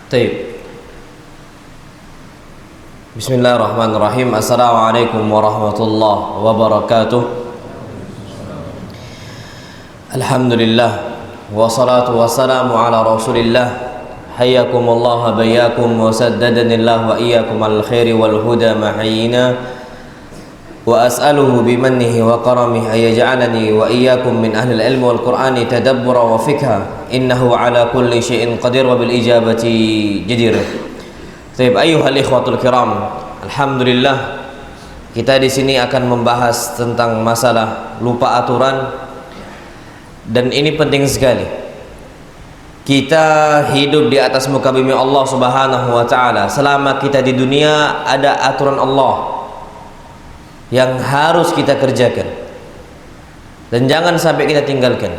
Taib. Bismillahirrahmanirrahim. Assalamualaikum warahmatullahi wabarakatuh. Alhamdulillah wassalatu wassalamu ala Rasulillah. Hayyakumullah wa bayyakum wa saddadanillah wa iyyakum al khairi wal huda mahayina. Wa as'aluhu bimannihi wa karamihi ayaj'alani wa iyyakum min ahli al-ilm wal qur'ani tadabbura wa fikha. Innahu ala kulli syai'in qadir wa bil ijabati jadir. Baik, ayyuhal ikhwatul kiram. Alhamdulillah kita di sini akan membahas tentang masalah lupa aturan, dan ini penting sekali. Kita hidup di atas muka bumi Allah Subhanahu wa taala. Selama kita di dunia ada aturan Allah yang harus kita kerjakan dan jangan sampai kita tinggalkan.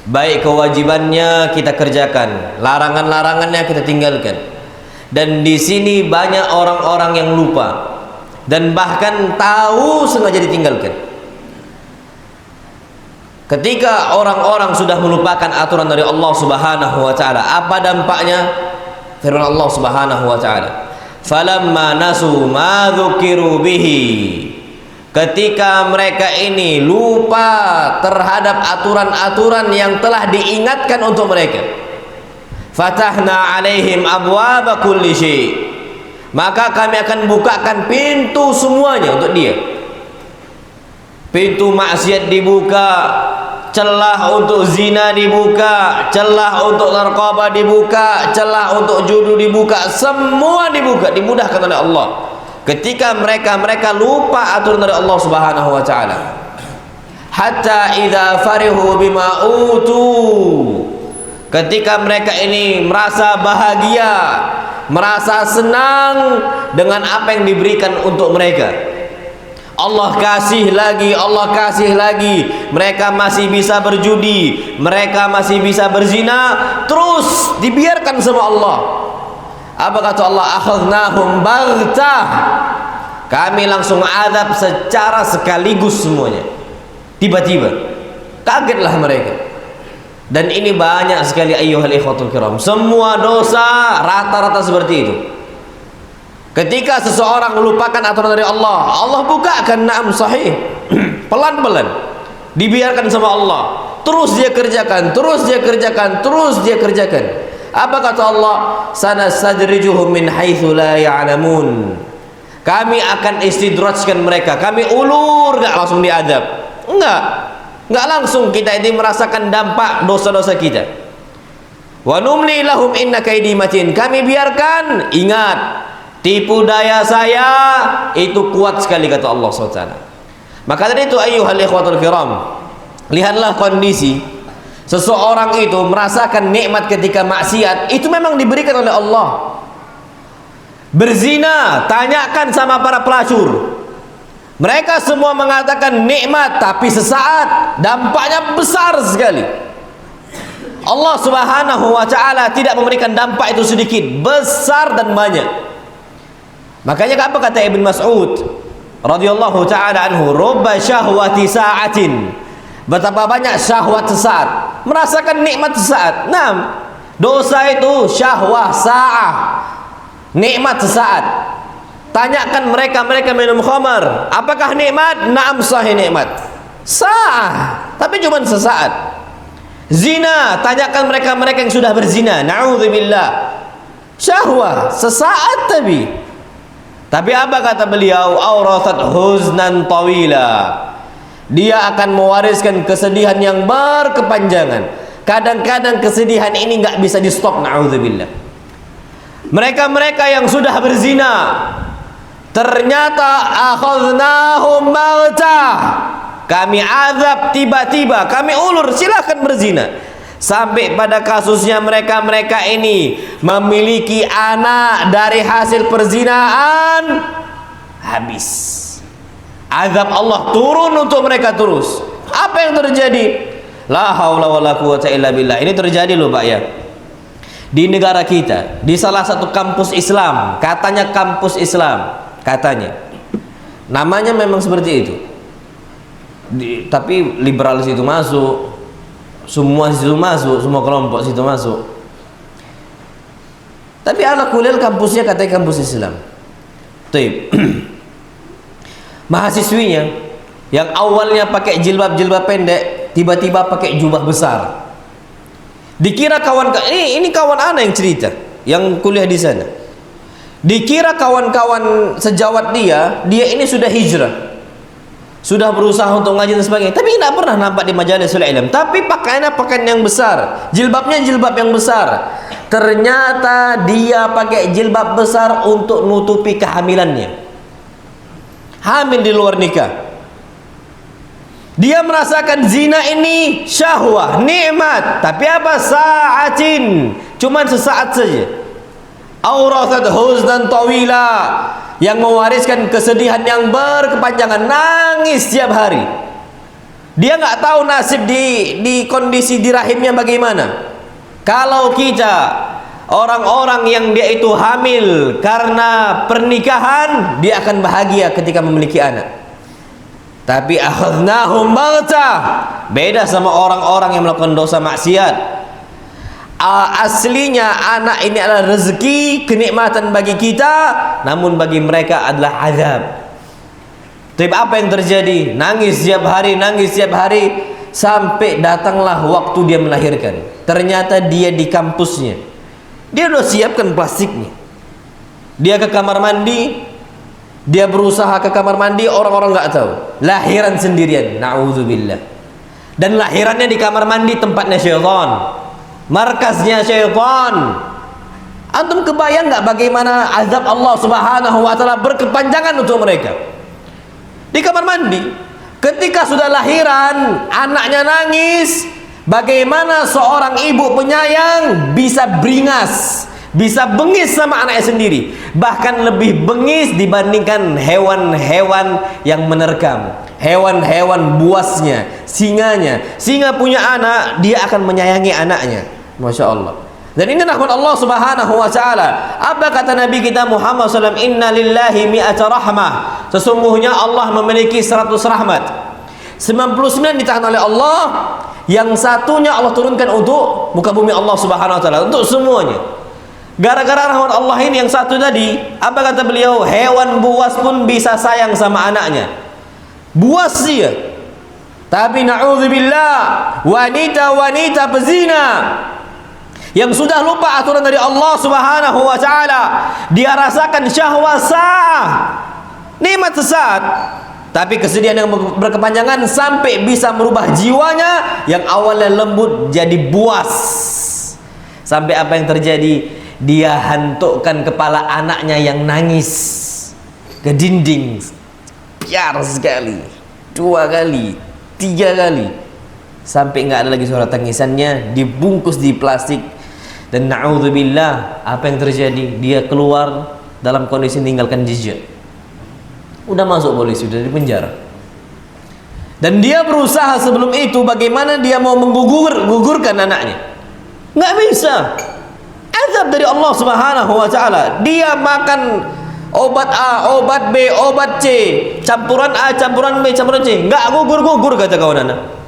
Baik kewajibannya kita kerjakan, larangan-larangannya kita tinggalkan. Dan di sini banyak orang-orang yang lupa dan bahkan tahu sengaja ditinggalkan. Ketika orang-orang sudah melupakan aturan dari Allah Subhanahu wa taala, apa dampaknya? Firman Allah Subhanahu wa taala, "Falamma nasu ma dzukiru bihi." Ketika mereka ini lupa terhadap aturan-aturan yang telah diingatkan untuk mereka, fatahna alaihim abwaba kulli syai', maka kami akan bukakan pintu semuanya untuk dia. Pintu maksiat dibuka, celah untuk zina dibuka, celah untuk narkoba dibuka, celah untuk judi dibuka, semua dibuka, dimudahkan oleh Allah. Ketika mereka lupa aturan dari Allah Subhanahu wa taala. Hatta idza farihu bima utu, ketika mereka ini merasa bahagia, merasa senang dengan apa yang diberikan untuk mereka, Allah kasih lagi, mereka masih bisa berjudi, mereka masih bisa berzina, terus dibiarkan sama Allah. Apa kata Allah? Akhadnahum baghtah, kami langsung azab secara sekaligus semuanya. Tiba-tiba kagetlah mereka. Dan ini banyak sekali ayyuhal ikhwatul kiram. Semua dosa rata-rata seperti itu. Ketika seseorang melupakan aturan dari Allah, Allah bukakan, na'am sahih, pelan-pelan dibiarkan sama Allah, terus dia kerjakan. Apa kata Allah? Sanastadrijuhum min haitsu la ya'lamun. Kami akan istidrajkan mereka, kami ulur, enggak langsung diadab. Enggak langsung kita ini merasakan dampak dosa-dosa kita. Wa numli lahum inna kaidi matin. Kami biarkan, ingat, tipu daya saya itu kuat sekali, kata Allah SWT. Maka dari itu ayyuhal ikhwatul kiram, lihatlah kondisi seseorang itu merasakan nikmat ketika maksiat, itu memang diberikan oleh Allah. Berzina, tanyakan sama para pelacur, mereka semua mengatakan nikmat, tapi sesaat, dampaknya besar sekali. Allah Subhanahu wa taala tidak memberikan dampak itu sedikit, besar dan banyak. Makanya apa kata Ibn Mas'ud radhiyallahu taala anhu, rubba syahwati sa'atin, betapa banyak syahwat sesaat, merasakan nikmat sesaat. Nah, dosa itu syahwah sa'ah, nikmat sesaat. Tanyakan mereka minum khamar, apakah nikmat? Naam, sahih nikmat. Sa'ah, tapi cuma sesaat. Zina, tanyakan mereka yang sudah berzina, na'udzubillah. Syahwah sesaat, tapi apa kata beliau? Aurathat huznan tawila, dia akan mewariskan kesedihan yang berkepanjangan. Kadang-kadang kesedihan ini nggak bisa di stop, na'udzubillah. Mereka yang sudah berzina, ternyata akhadnahum baghtah, kami azab tiba-tiba, kami ulur, silahkan berzina. Sampai pada kasusnya mereka ini memiliki anak dari hasil perzinaan, habis. Azab Allah turun untuk mereka terus. Apa yang terjadi? La haula wala quwata illa billah. Ini terjadi loh Pak ya, di negara kita, di salah satu kampus Islam, katanya kampus Islam, katanya namanya memang seperti itu, tapi liberalis itu masuk, semua situ masuk, semua kelompok situ masuk. Tapi ala kulil kampusnya katanya kampus Islam. Taib. Mahasiswinya yang awalnya pakai jilbab pendek, tiba-tiba pakai jubah besar. Dikira kawan ini kawan ana yang cerita, yang kuliah di sana. Dikira kawan-kawan sejawat dia ini sudah hijrah. Sudah berusaha untuk ngaji dan sebagainya, tapi tidak pernah nampak di majalisul ilm. Tapi pakaiannya pakaian yang besar, jilbabnya jilbab yang besar. Ternyata dia pakai jilbab besar untuk nutupi kehamilannya. Hamil di luar nikah. Dia merasakan zina ini syahwah, nikmat, tapi apa? Sa'atin, cuman sesaat saja. Aurathat huznan tawila, yang mewariskan kesedihan yang berkepanjangan, nangis setiap hari. Dia nggak tahu nasib di kondisi di rahimnya bagaimana. Kalau kita orang-orang yang dia itu hamil karena pernikahan, dia akan bahagia ketika memiliki anak. Tapi akhadnahum baghtah, beda sama orang-orang yang melakukan dosa maksiat. Aslinya anak ini adalah rezeki, kenikmatan bagi kita, namun bagi mereka adalah azab. Tapi apa yang terjadi? Nangis setiap hari, sampai datanglah waktu dia melahirkan. Ternyata dia di kampusnya, dia udah siapkan plastiknya. Dia ke kamar mandi, dia berusaha ke kamar mandi, orang-orang nggak tahu. Lahiran sendirian, na'udzubillah. Dan lahirannya di kamar mandi, tempatnya syaitan, markasnya syaitan. Antum kebayang nggak bagaimana azab Allah Subhanahu wa taala berkepanjangan untuk mereka? Di kamar mandi, ketika sudah lahiran, anaknya nangis, bagaimana seorang ibu penyayang bisa beringas, bisa bengis sama anaknya sendiri, bahkan lebih bengis dibandingkan hewan-hewan yang menerkam, hewan-hewan buasnya, singanya. Singa punya anak, dia akan menyayangi anaknya. Masya Allah. Dan ini rahmat Allah Subhanahu wa taala. Apa kata Nabi kita Muhammad SAW? Inna lillahi mi'ata rahmah. Sesungguhnya Allah memiliki 100 rahmat. 99 ditahan oleh Allah, yang satunya Allah turunkan untuk muka bumi Allah Subhanahu wa taala, untuk semuanya. Gara-gara rahmat Allah ini yang satu tadi, apa kata beliau? Hewan buas pun bisa sayang sama anaknya. Buas dia. Tapi na'udzubillah, wanita-wanita pezina yang sudah lupa aturan dari Allah Subhanahu wa taala, dia rasakan syahwat sa'ah, nikmat sesaat, tapi kesedihan yang berkepanjangan sampai bisa merubah jiwanya yang awalnya lembut jadi buas. Sampai apa yang terjadi? Dia hantukkan kepala anaknya yang nangis ke dinding, piar sekali, 2 kali, 3 kali, sampai nggak ada lagi suara tangisannya, dibungkus di plastik. Dan na'udzubillah, apa yang terjadi? Dia keluar dalam kondisi meninggalkan jejak. Udah masuk polisi, udah di penjara. Dan dia berusaha sebelum itu bagaimana dia mau menggugurkan anaknya. Nggak bisa. Azab dari Allah Subhanahu wa taala. Dia makan obat A, obat B, obat C, campuran A, campuran B, campuran C, nggak gugur-gugur kata kawan anak.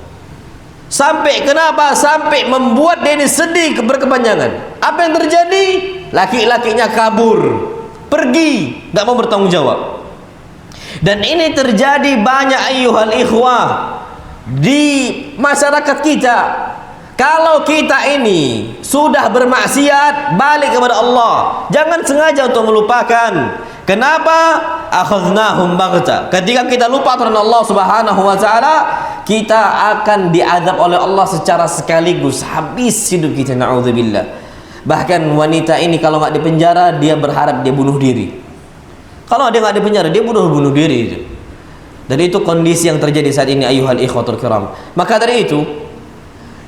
Sampai kenapa? Sampai membuat dia ini sedih berkepanjangan. Apa yang terjadi? Laki-lakinya kabur, pergi, nggak mau bertanggung jawab. Dan ini terjadi banyak ayyuhal ikhwah di masyarakat kita. Kalau kita ini sudah bermaksiat, balik kepada Allah, jangan sengaja untuk melupakan. Kenapa? Akhadnahum baghtah. Ketika kita lupa aturan Allah Subhanahu wa taala, kita akan diazab oleh Allah secara sekaligus, habis hidup kita, naudzubillah. Bahkan wanita ini kalau nggak dipenjara, dia berharap dia bunuh diri. Kalau dia nggak dipenjara, dia bunuh diri itu. Dan itu kondisi yang terjadi saat ini ayyuhal ikhwatul kiram. Maka dari itu,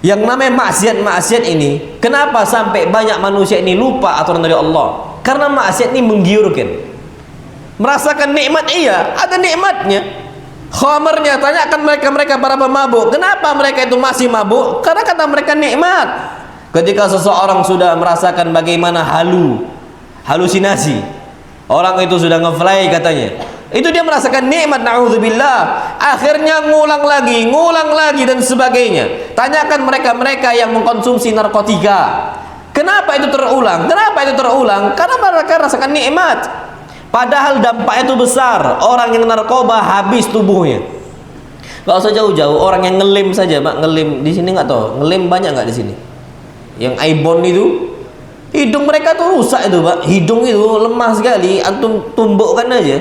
yang namanya maksiat ini, kenapa sampai banyak manusia ini lupa aturan dari Allah? Karena maksiat ini menggiurkan. Merasakan nikmat, iya, ada nikmatnya. Khamarnya, tanyakan mereka para pemabuk, kenapa mereka itu masih mabuk? Karena kata mereka nikmat. Ketika seseorang sudah merasakan bagaimana halusinasi, orang itu sudah ngefly katanya, itu dia merasakan nikmat, na'udzubillah. Akhirnya ngulang lagi dan sebagainya. Tanyakan mereka yang mengkonsumsi narkotika. Kenapa itu terulang? Kenapa itu terulang? Karena mereka rasakan nikmat. Padahal dampaknya itu besar. Orang yang narkoba habis tubuhnya. Gak usah jauh-jauh, orang yang ngelim saja, Pak. Ngelim di sini nggak tahu. Ngelim banyak nggak di sini? Yang ibon itu, hidung mereka tuh rusak itu, Pak. Hidung itu lemah sekali. Antum tumbukkan aja,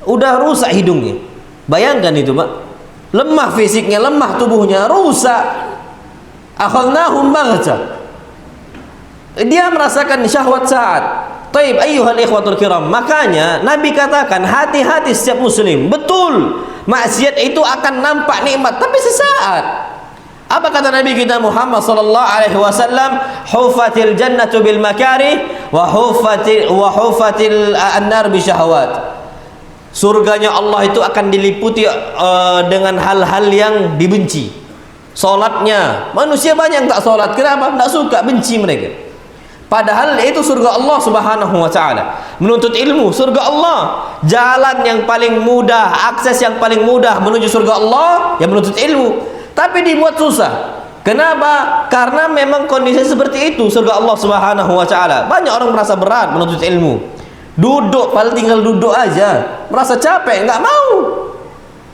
udah rusak hidungnya. Bayangkan itu, Pak. Lemah fisiknya, lemah tubuhnya, rusak. Akhadnahum baghta. Dia merasakan syahwat saat. Taib ayyuhal ikhwatul kiram. Makanya Nabi katakan hati-hati setiap muslim. Betul, maksiat itu akan nampak nikmat tapi sesaat. Apa kata Nabi kita Muhammad sallallahu alaihi wasallam? Hufatil jannatu bil makarih wa hufatil annar bi syahawat. Surganya Allah itu akan diliputi dengan hal-hal yang dibenci. Salatnya, manusia banyak yang tak salat. Kenapa? Tak suka, benci mereka. Padahal itu surga Allah Subhanahu wa taala. Menuntut ilmu, surga Allah. Jalan yang paling mudah, akses yang paling mudah menuju surga Allah yang menuntut ilmu. Tapi dibuat susah. Kenapa? Karena memang kondisi seperti itu surga Allah Subhanahu wa taala. Banyak orang merasa berat menuntut ilmu. Duduk, paling tinggal duduk aja. Merasa capek, enggak mau.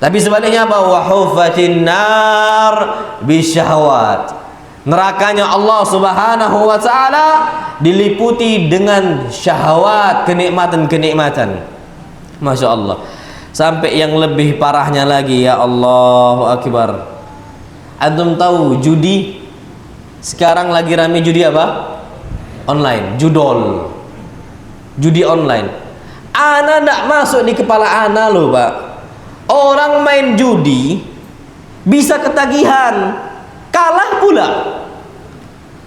Tapi sebaliknya apa? Wa hufatin nar bisyahawat. Nerakanya Allah Subhanahu wa taala diliputi dengan syahwat, kenikmatan-kenikmatan. Masya Allah. Sampai yang lebih parahnya lagi, ya Allahu Akbar. Antum tahu judi? Sekarang lagi rame judi apa? Online, judol. Judi online. Ana ndak masuk di kepala ana loh, Pak. Orang main judi bisa ketagihan, kalah pula,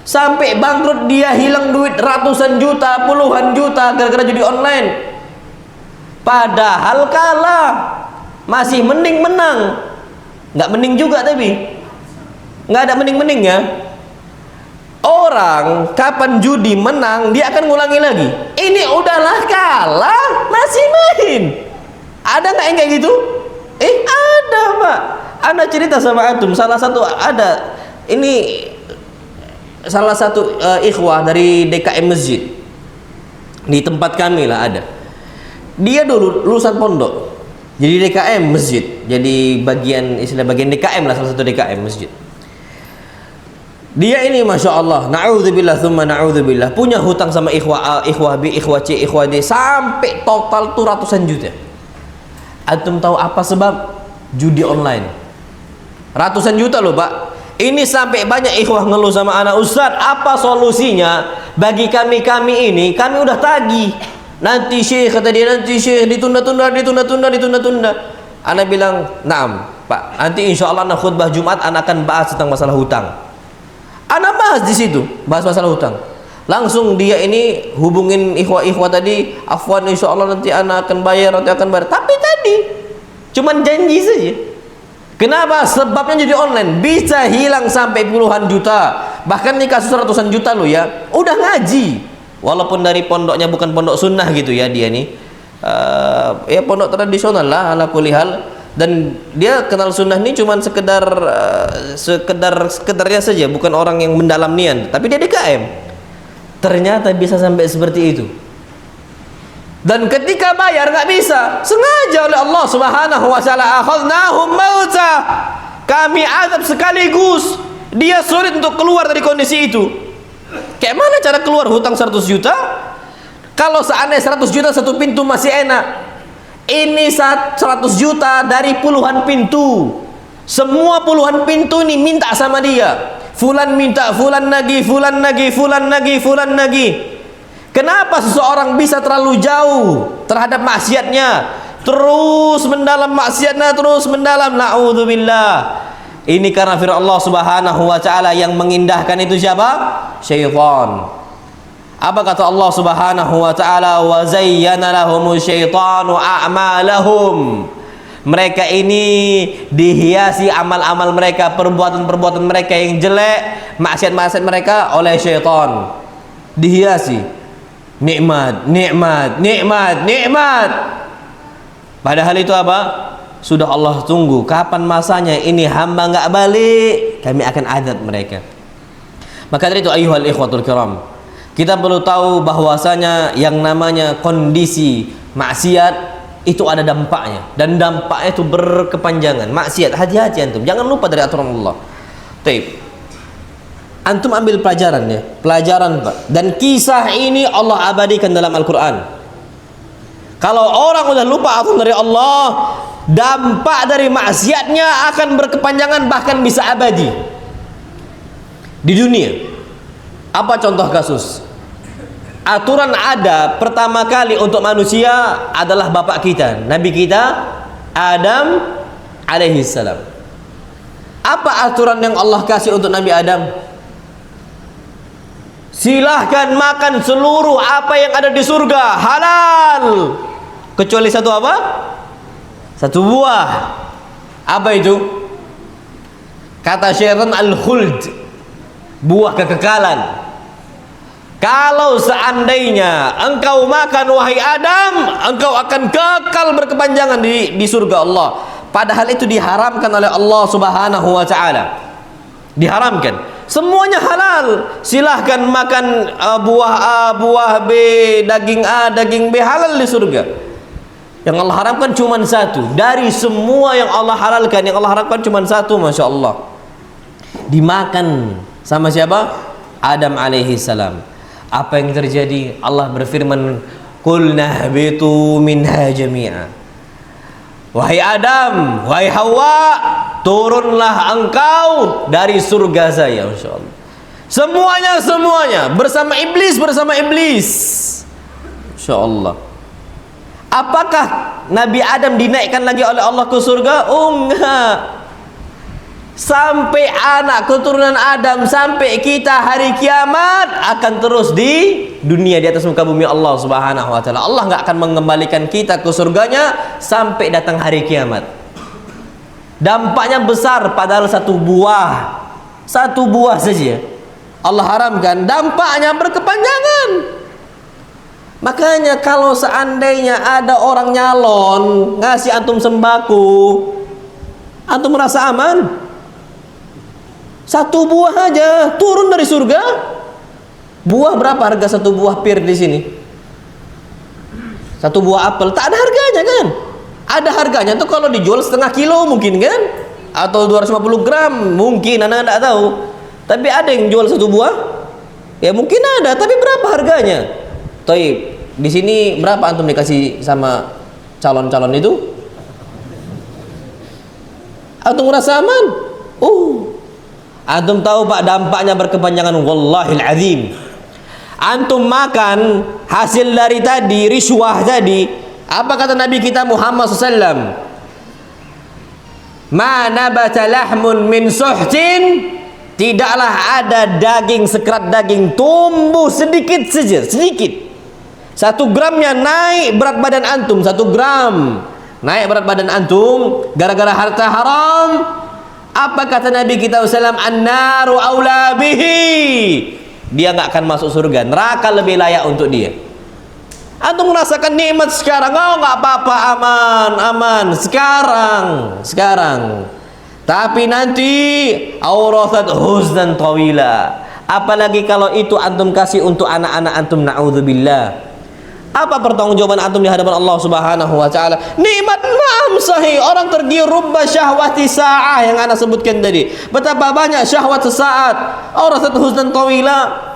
sampai bangkrut, dia hilang duit ratusan juta, puluhan juta gara-gara judi online. Padahal kalah, masih mending menang. Nggak mending juga, tapi nggak ada mending-mendingnya. Orang kapan judi menang dia akan ngulangi lagi. Ini udahlah kalah masih main. Ada nggak yang kayak gitu? Ada, Pak. Anda cerita sama antum, salah satu ada ini, salah satu ikhwah dari DKM masjid di tempat kami lah ada. Dia dulu lulusan pondok, jadi DKM masjid, jadi bagian istilah bagian DKM lah, salah satu DKM masjid. Dia ini masya Allah, na'udzubillah thumma na'udzubillah, punya hutang sama ikhwah A, ikhwah B, ikhwah C, ikhwah D, sampai total tuh ratusan juta. Antum tahu apa sebab? Judi online. Ratusan juta loh, Pak. Ini sampai banyak ikhwah ngeluh sama anak, Ustaz, apa solusinya bagi kami ini? Kami udah tagih. Nanti Syekh, kata dia, nanti Syekh, ditunda-tunda. Ana bilang, "Naam, Pak. Nanti insya Allah anak khutbah Jumat ana akan bahas tentang masalah hutang." Ana bahas di situ, bahas masalah hutang. Langsung dia ini hubungin ikhwah tadi, afwan insya Allah nanti ana akan bayar, Tapi tadi cuman janji saja. Kenapa? Sebabnya jadi online bisa hilang sampai puluhan juta. Bahkan ini kasus ratusan juta loh ya. Udah ngaji, walaupun dari pondoknya bukan pondok sunnah gitu ya, dia nih ya pondok tradisional lah ala kulli hal. Dan dia kenal sunnah ini cuman sekedarnya saja, bukan orang yang mendalam nian. Tapi dia DKM. Ternyata bisa sampai seperti itu. Dan ketika bayar nggak bisa, sengaja oleh Allah Subhanahu wa taala, akhadnahum mauta, kami azab sekaligus. Dia sulit untuk keluar dari kondisi itu. Kayak mana cara keluar hutang 100 juta? Kalau seandainya 100 juta satu pintu masih enak. Ini 100 juta dari puluhan pintu. Semua puluhan pintu ini minta sama dia. Fulan minta, fulan lagi, fulan lagi, fulan lagi, fulan lagi. Kenapa seseorang bisa terlalu jauh terhadap maksiatnya? Terus mendalam maksiatnya, terus mendalam. Na'udzubillah. Ini karena firman Allah Subhanahu wa taala yang mengindahkan itu siapa? Syaitan. Apa kata Allah Subhanahu wa taala? Wa zayyana lahumul syaitanu a'malahum. Mereka ini dihiasi amal-amal mereka, perbuatan-perbuatan mereka yang jelek, maksiat-maksiat mereka oleh syaitan. Dihiasi nikmat, nikmat, nikmat, nikmat. Padahal itu apa? Sudah Allah tunggu kapan masanya ini hamba nggak balik, kami akan azab mereka. Maka dari itu ayyuhal ikhwatul kiram, kita perlu tahu bahwasanya yang namanya kondisi maksiat itu ada dampaknya, dan dampaknya itu berkepanjangan. Maksiat, hati-hati antum, jangan lupa dari aturan Allah. Taib. Antum ambil pelajaran ya, pelajaran Pak. Dan kisah ini Allah abadikan dalam Al-Quran. Kalau orang udah lupa aturan dari Allah, dampak dari maksiatnya akan berkepanjangan, bahkan bisa abadi di dunia. Apa contoh kasus? Aturan ada pertama kali untuk manusia adalah bapak kita, Nabi kita Adam alaihi salam. Apa aturan yang Allah kasih untuk Nabi Adam? Silahkan makan seluruh apa yang ada di surga, halal, kecuali satu apa? Satu buah. Apa itu? Kata syaitan al-khuld, buah kekekalan. Kalau seandainya engkau makan wahai Adam, engkau akan kekal berkepanjangan di surga Allah. Padahal itu diharamkan oleh Allah Subhanahu wa taala. Diharamkan. Semuanya halal. Silahkan makan buah A, buah B, daging A, daging B, halal di surga. Yang Allah haramkan cuma satu. Dari semua yang Allah halalkan, yang Allah haramkan cuma satu, Masya Allah. Dimakan sama siapa? Adam alaihi salam. Apa yang terjadi? Allah berfirman, "Qulna habitu minha jami'a." Wahai Adam, wahai Hawa, turunlah engkau dari surga saya, Masya Allah. Semuanya bersama iblis, Masya Allah. Apakah Nabi Adam dinaikkan lagi oleh Allah ke surga? Oh enggak. Sampai anak keturunan Adam, sampai kita hari kiamat akan terus di dunia, di atas muka bumi Allah Subhanahu wa taala. Allah nggak akan mengembalikan kita ke surganya sampai datang hari kiamat. Dampaknya besar, padahal satu buah saja Allah haramkan, dampaknya berkepanjangan. Makanya kalau seandainya ada orang nyalon ngasih antum sembako, antum merasa aman? Satu buah aja turun dari surga. Buah berapa harga satu buah pir di sini? Satu buah apel tak ada harganya kan? Ada harganya tuh kalau dijual setengah kilo mungkin kan? Atau 250 gram mungkin, anda tidak tahu. Tapi ada yang jual satu buah? Ya mungkin ada, tapi berapa harganya? Taib. Di sini berapa antum dikasih sama calon-calon itu? Antum merasa aman? Antum tahu Pak dampaknya berkepanjangan, wallahil azim. Antum makan hasil dari tadi, riswah tadi. Apa kata Nabi kita Muhammad SAW? Ma nabata lahmun min suhtin, tidaklah ada daging, sekerat daging tumbuh sedikit saja, sedikit. 1 gramnya naik berat badan antum, 1 gram naik berat badan antum gara-gara harta haram. Apa kata Nabi kita SAW? An-naru aula bihi. Dia nggak akan masuk surga, neraka lebih layak untuk dia. Antum merasakan nikmat sekarang, nggak apa-apa, aman sekarang. Tapi nanti aurathat huznan tawila. Apalagi kalau itu antum kasih untuk anak-anak antum, naudzubillah. Apa pertanggungjawaban antum di hadapan Allah Subhanahu wa taala? Nikmat na'am sahih. Orang tergiur rubba syahwati sa'ah yang ana sebutkan tadi. Betapa banyak syahwat sesaat. Aurathat huznan tawila.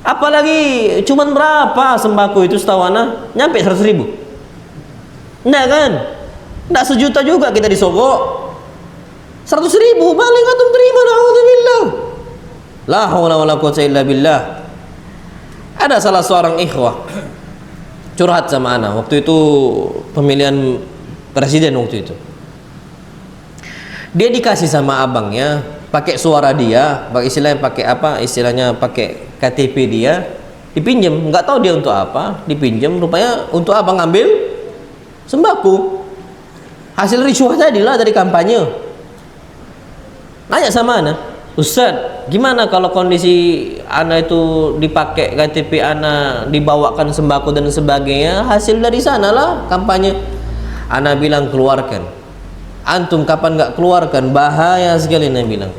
Apalagi cuman berapa sembako itu setahu ana? Nyampe 100.000. Enggak kan? Enggak sejuta juga kita disogok. 100.000 paling antum terima, naudzubillah. La haula wala quwwata illa billah. Ada salah seorang ikhwah curhat sama ana waktu itu pemilihan presiden waktu itu. Dia dikasih sama abangnya pakai suara dia, pakai istilahnya pakai apa? Istilahnya pakai KTP dia, dipinjam, nggak tahu dia untuk apa, dipinjam rupanya untuk apa? Ngambil sembako. Hasil riswah tadi lah dari kampanye. Nanya sama ana, Ustaz, gimana kalau kondisi ana itu dipakai KTP ana, dibawakan sembako dan sebagainya, hasil dari sana lah kampanye. Ana bilang keluarkan. Antum kapan nggak keluarkan, bahaya sekali. Ana bilang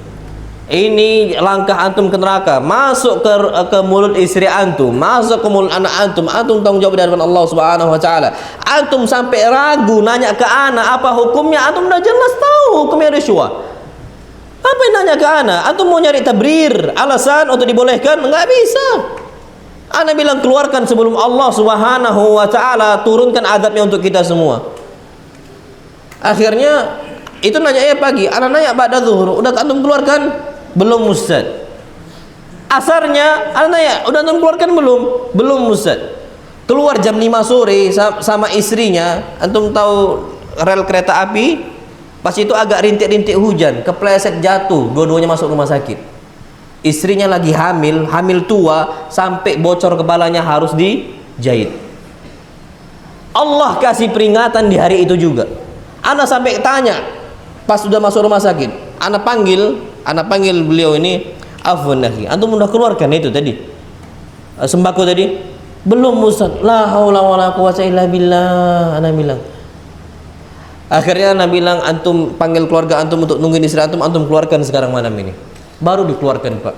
ini langkah antum ke neraka, masuk ke mulut istri antum, masuk ke mulut anak antum, antum tanggung jawab di hadapan Allah Subhanahu wa taala. Antum sampai ragu nanya ke anak apa hukumnya, antum udah jelas tahu hukumnya rishwah. Apa yang nanya ke anak? Antum mau nyari tabrir, alasan untuk dibolehkan? Enggak bisa. Anak bilang keluarkan sebelum Allah Subhanahu wa taala turunkan azabnya untuk kita semua. Akhirnya itu nanya pagi, anak nanya ba'da zuhur, udah antum keluarkan? Belum Ustaz. Asarnya anak nanya, udah antum keluarkan belum? Belum Ustaz. Keluar jam 5 sore sama istrinya, antum tahu rel kereta api? Pas itu agak rintik-rintik hujan, kepleset jatuh, dua-duanya masuk rumah sakit. Istrinya lagi hamil tua, sampai bocor kepalanya harus dijahit. Allah kasih peringatan di hari itu juga. Anak sampai tanya pas sudah masuk rumah sakit, anak panggil beliau ini, afwan akhi, antum udah keluarkan itu tadi sembako tadi? Belum Ustaz. La haula wala quwwata illa billah. Anak bilang. Akhirnya anak bilang, antum panggil keluarga antum untuk nungguin istri antum keluarkan sekarang malam ini. Baru dikeluarkan Pak.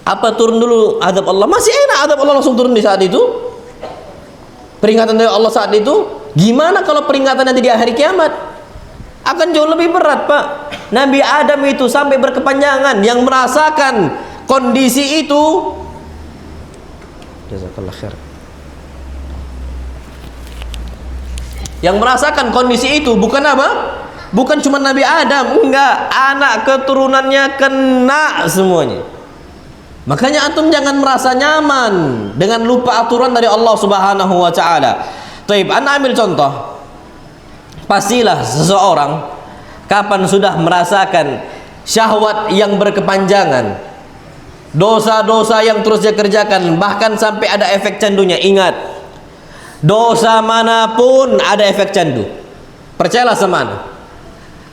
Apa turun dulu azab Allah? Masih enak azab Allah langsung turun di saat itu. Peringatan dari Allah saat itu. Gimana kalau peringatan nanti di hari kiamat? Akan jauh lebih berat Pak. Nabi Adam itu sampai berkepanjangan, yang merasakan kondisi itu. Jazakallah khair. Yang merasakan kondisi itu bukan apa? Bukan cuma Nabi Adam, enggak, anak keturunannya kena semuanya. Makanya antum jangan merasa nyaman dengan lupa aturan dari Allah Subhanahu wa taala. Taib, ana ambil contoh. Pastilah seseorang kapan sudah merasakan syahwat yang berkepanjangan, dosa-dosa yang terus dia kerjakan, bahkan sampai ada efek candunya. Ingat, dosa manapun ada efek candu. Percayalah sama ana.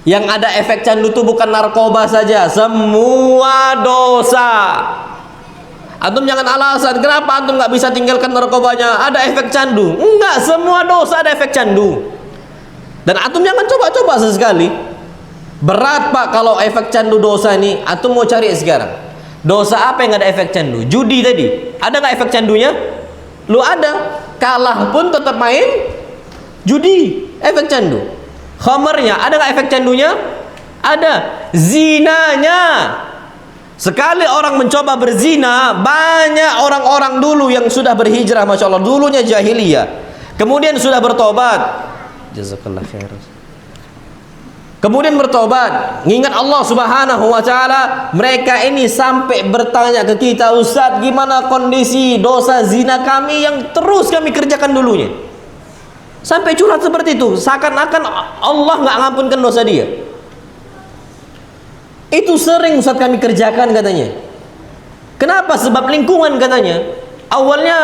Yang ada efek candu itu bukan narkoba saja, semua dosa. Antum jangan alasan kenapa antum nggak bisa tinggalkan narkobanya, ada efek candu. Enggak, semua dosa ada efek candu. Dan antum jangan coba-coba sesekali. Berat Pak kalau efek candu dosa ini. Antum mau cari sekarang, dosa apa yang ada efek candu? Judi tadi, ada nggak efek candunya? Lu ada, kalah pun tetap main judi, efek candu. Khamarnya, ada nggak efek candunya? Ada. Zinanya, sekali orang mencoba berzina, banyak orang-orang dulu yang sudah berhijrah, masya Allah, dulunya jahiliyah, kemudian sudah bertobat. Jazakallah khair. Kemudian bertobat, mengingat Allah Subhanahu wa taala. Mereka ini sampai bertanya ke kita, Ustaz, gimana kondisi dosa zina kami yang terus kami kerjakan dulunya? Sampai curhat seperti itu, seakan-akan Allah nggak ngampunkan dosa dia. Itu sering Ustaz kami kerjakan katanya. Kenapa? Sebab lingkungan katanya. Awalnya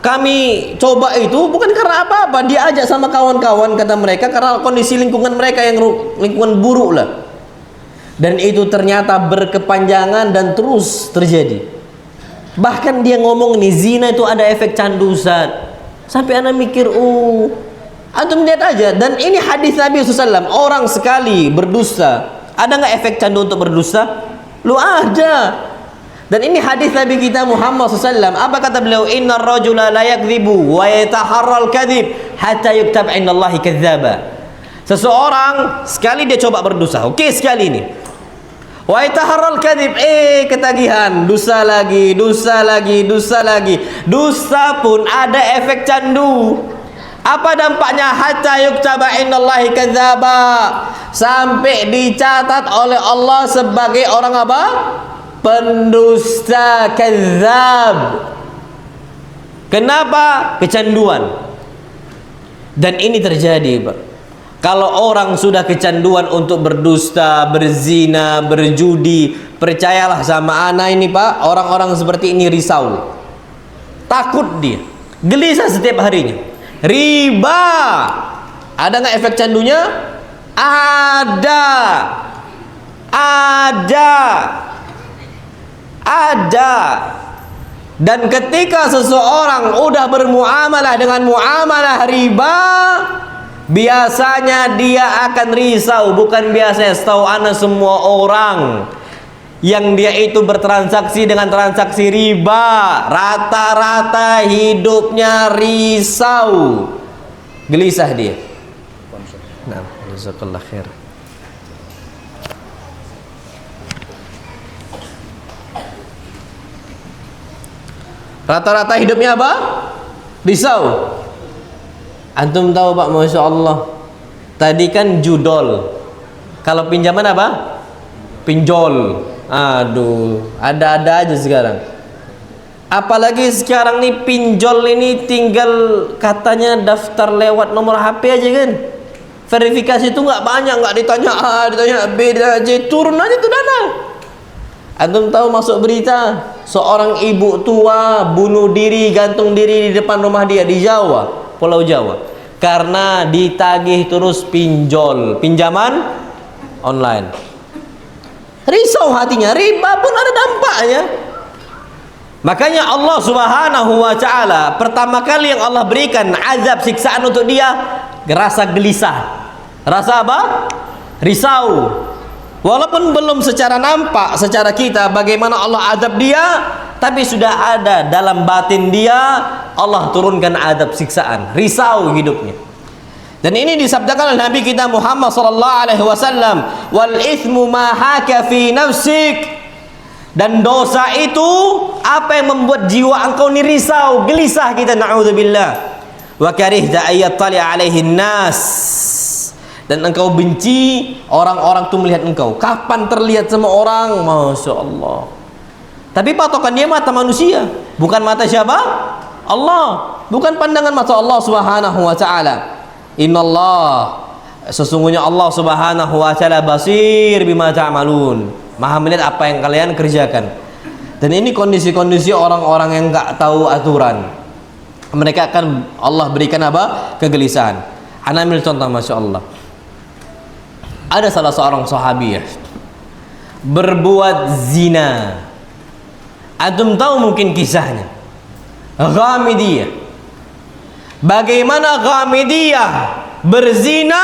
kami coba itu bukan karena apa-apa, diajak sama kawan-kawan kata mereka, karena kondisi lingkungan mereka yang lingkungan buruk lah. Dan itu ternyata berkepanjangan dan terus terjadi. Bahkan dia ngomong nih, zina itu ada efek candu Ustaz. Sampai anak mikir, antum lihat aja. Dan ini hadis Nabi SAW, orang sekali berdusta, ada nggak efek candu untuk berdusta? Lu ada. Dan ini hadis Nabi kita Muhammad SAW. Apa kata beliau? Innar rajula la yakdzibu wa yataharral kadzib hatta yuktab indallahi kadzdzaba. Seseorang sekali dia coba berdusta, oke, sekali ini. Wa yataharral kadzib, ketagihan, dusta lagi, dusta lagi, dusta lagi. Dusta pun ada efek candu. Apa dampaknya? Hatta yuktaba indallahi kadzdzaba, sampai dicatat oleh Allah sebagai orang apa? Pendusta, kadzdzab. Kenapa? Kecanduan. Dan ini terjadi Pak. Kalau orang sudah kecanduan untuk berdusta, berzina, berjudi, percayalah sama ana ini Pak, orang-orang seperti ini risau, takut dia, gelisah setiap harinya. Riba, ada nggak efek candunya? Ada. Dan ketika seseorang udah bermuamalah dengan muamalah riba, biasanya dia akan risau. Bukan biasanya, setahu ana semua orang yang dia itu bertransaksi dengan transaksi riba, rata-rata hidupnya risau, gelisah dia. Nah, jazakallah khair. Rata-rata hidupnya apa? Risau. Antum tahu Pak, Masya Allah, tadi kan judol, kalau pinjaman apa? Pinjol. Aduh, ada-ada aja sekarang. Apalagi sekarang nih pinjol ini tinggal katanya daftar lewat nomor HP aja kan. Verifikasi itu nggak banyak, nggak ditanya A, ditanya B, ditanya C, turun aja tuh dana. Antum tahu masuk berita seorang ibu tua bunuh diri, gantung diri di depan rumah dia di Jawa, Pulau Jawa, karena ditagih terus pinjaman online. Risau hatinya, riba pun ada dampaknya. Makanya Allah Subhanahu wa ta'ala pertama kali yang Allah berikan azab siksaan untuk dia, rasa gelisah. Rasa apa? Risau. Walaupun belum secara nampak secara kita bagaimana Allah azab dia, tapi sudah ada dalam batin dia, Allah turunkan azab siksaan, risau hidupnya. Dan ini disabdakan oleh Nabi kita Muhammad sallallahu alaihi wasallam, wal itsmu ma haka fi nafsik. Dan dosa itu apa yang membuat jiwa engkau ni risau, gelisah kita, naudzubillah. Wa karihta ayattali alaihi nas. Dan engkau benci orang-orang itu melihat engkau. Kapan terlihat sama orang? Masya Allah. Tapi patokan dia mata manusia, bukan mata siapa? Allah. Bukan pandangan mata Allah Subhanahu wa ta'ala. Innallah, sesungguhnya Allah Subhanahu wa ta'ala basir bima ta'malun, maha melihat apa yang kalian kerjakan. Dan ini kondisi-kondisi orang-orang yang enggak tahu aturan. Mereka akan Allah berikan apa? Kegelisahan. Ana ambil contoh, Masya Allah. Ada salah seorang sahabiah berbuat zina. Antum tahu mungkin kisahnya, Ghamidiyah. Bagaimana Ghamidiyah berzina,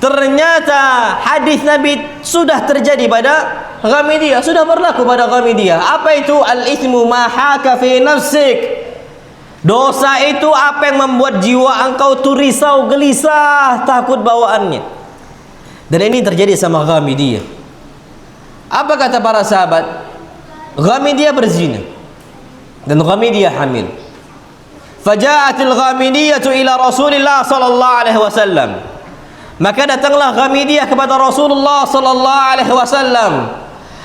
ternyata hadis Nabi sudah terjadi pada Ghamidiyah, sudah berlaku pada Ghamidiyah. Apa itu? Al-itsmu ma haka fi nafsik. Dosa itu apa yang membuat jiwa engkau tu risau, gelisah, takut bawaannya. Dan ini terjadi sama Ghamidiyah. Apa kata para sahabat? Ghamidiyah berzina dan Ghamidiyah hamil. Faja'atil Ghamidiyatu ila Rasulillah sallallahu alaihi wasallam. Maka datanglah Ghamidiyah kepada Rasulullah sallallahu alaihi wasallam.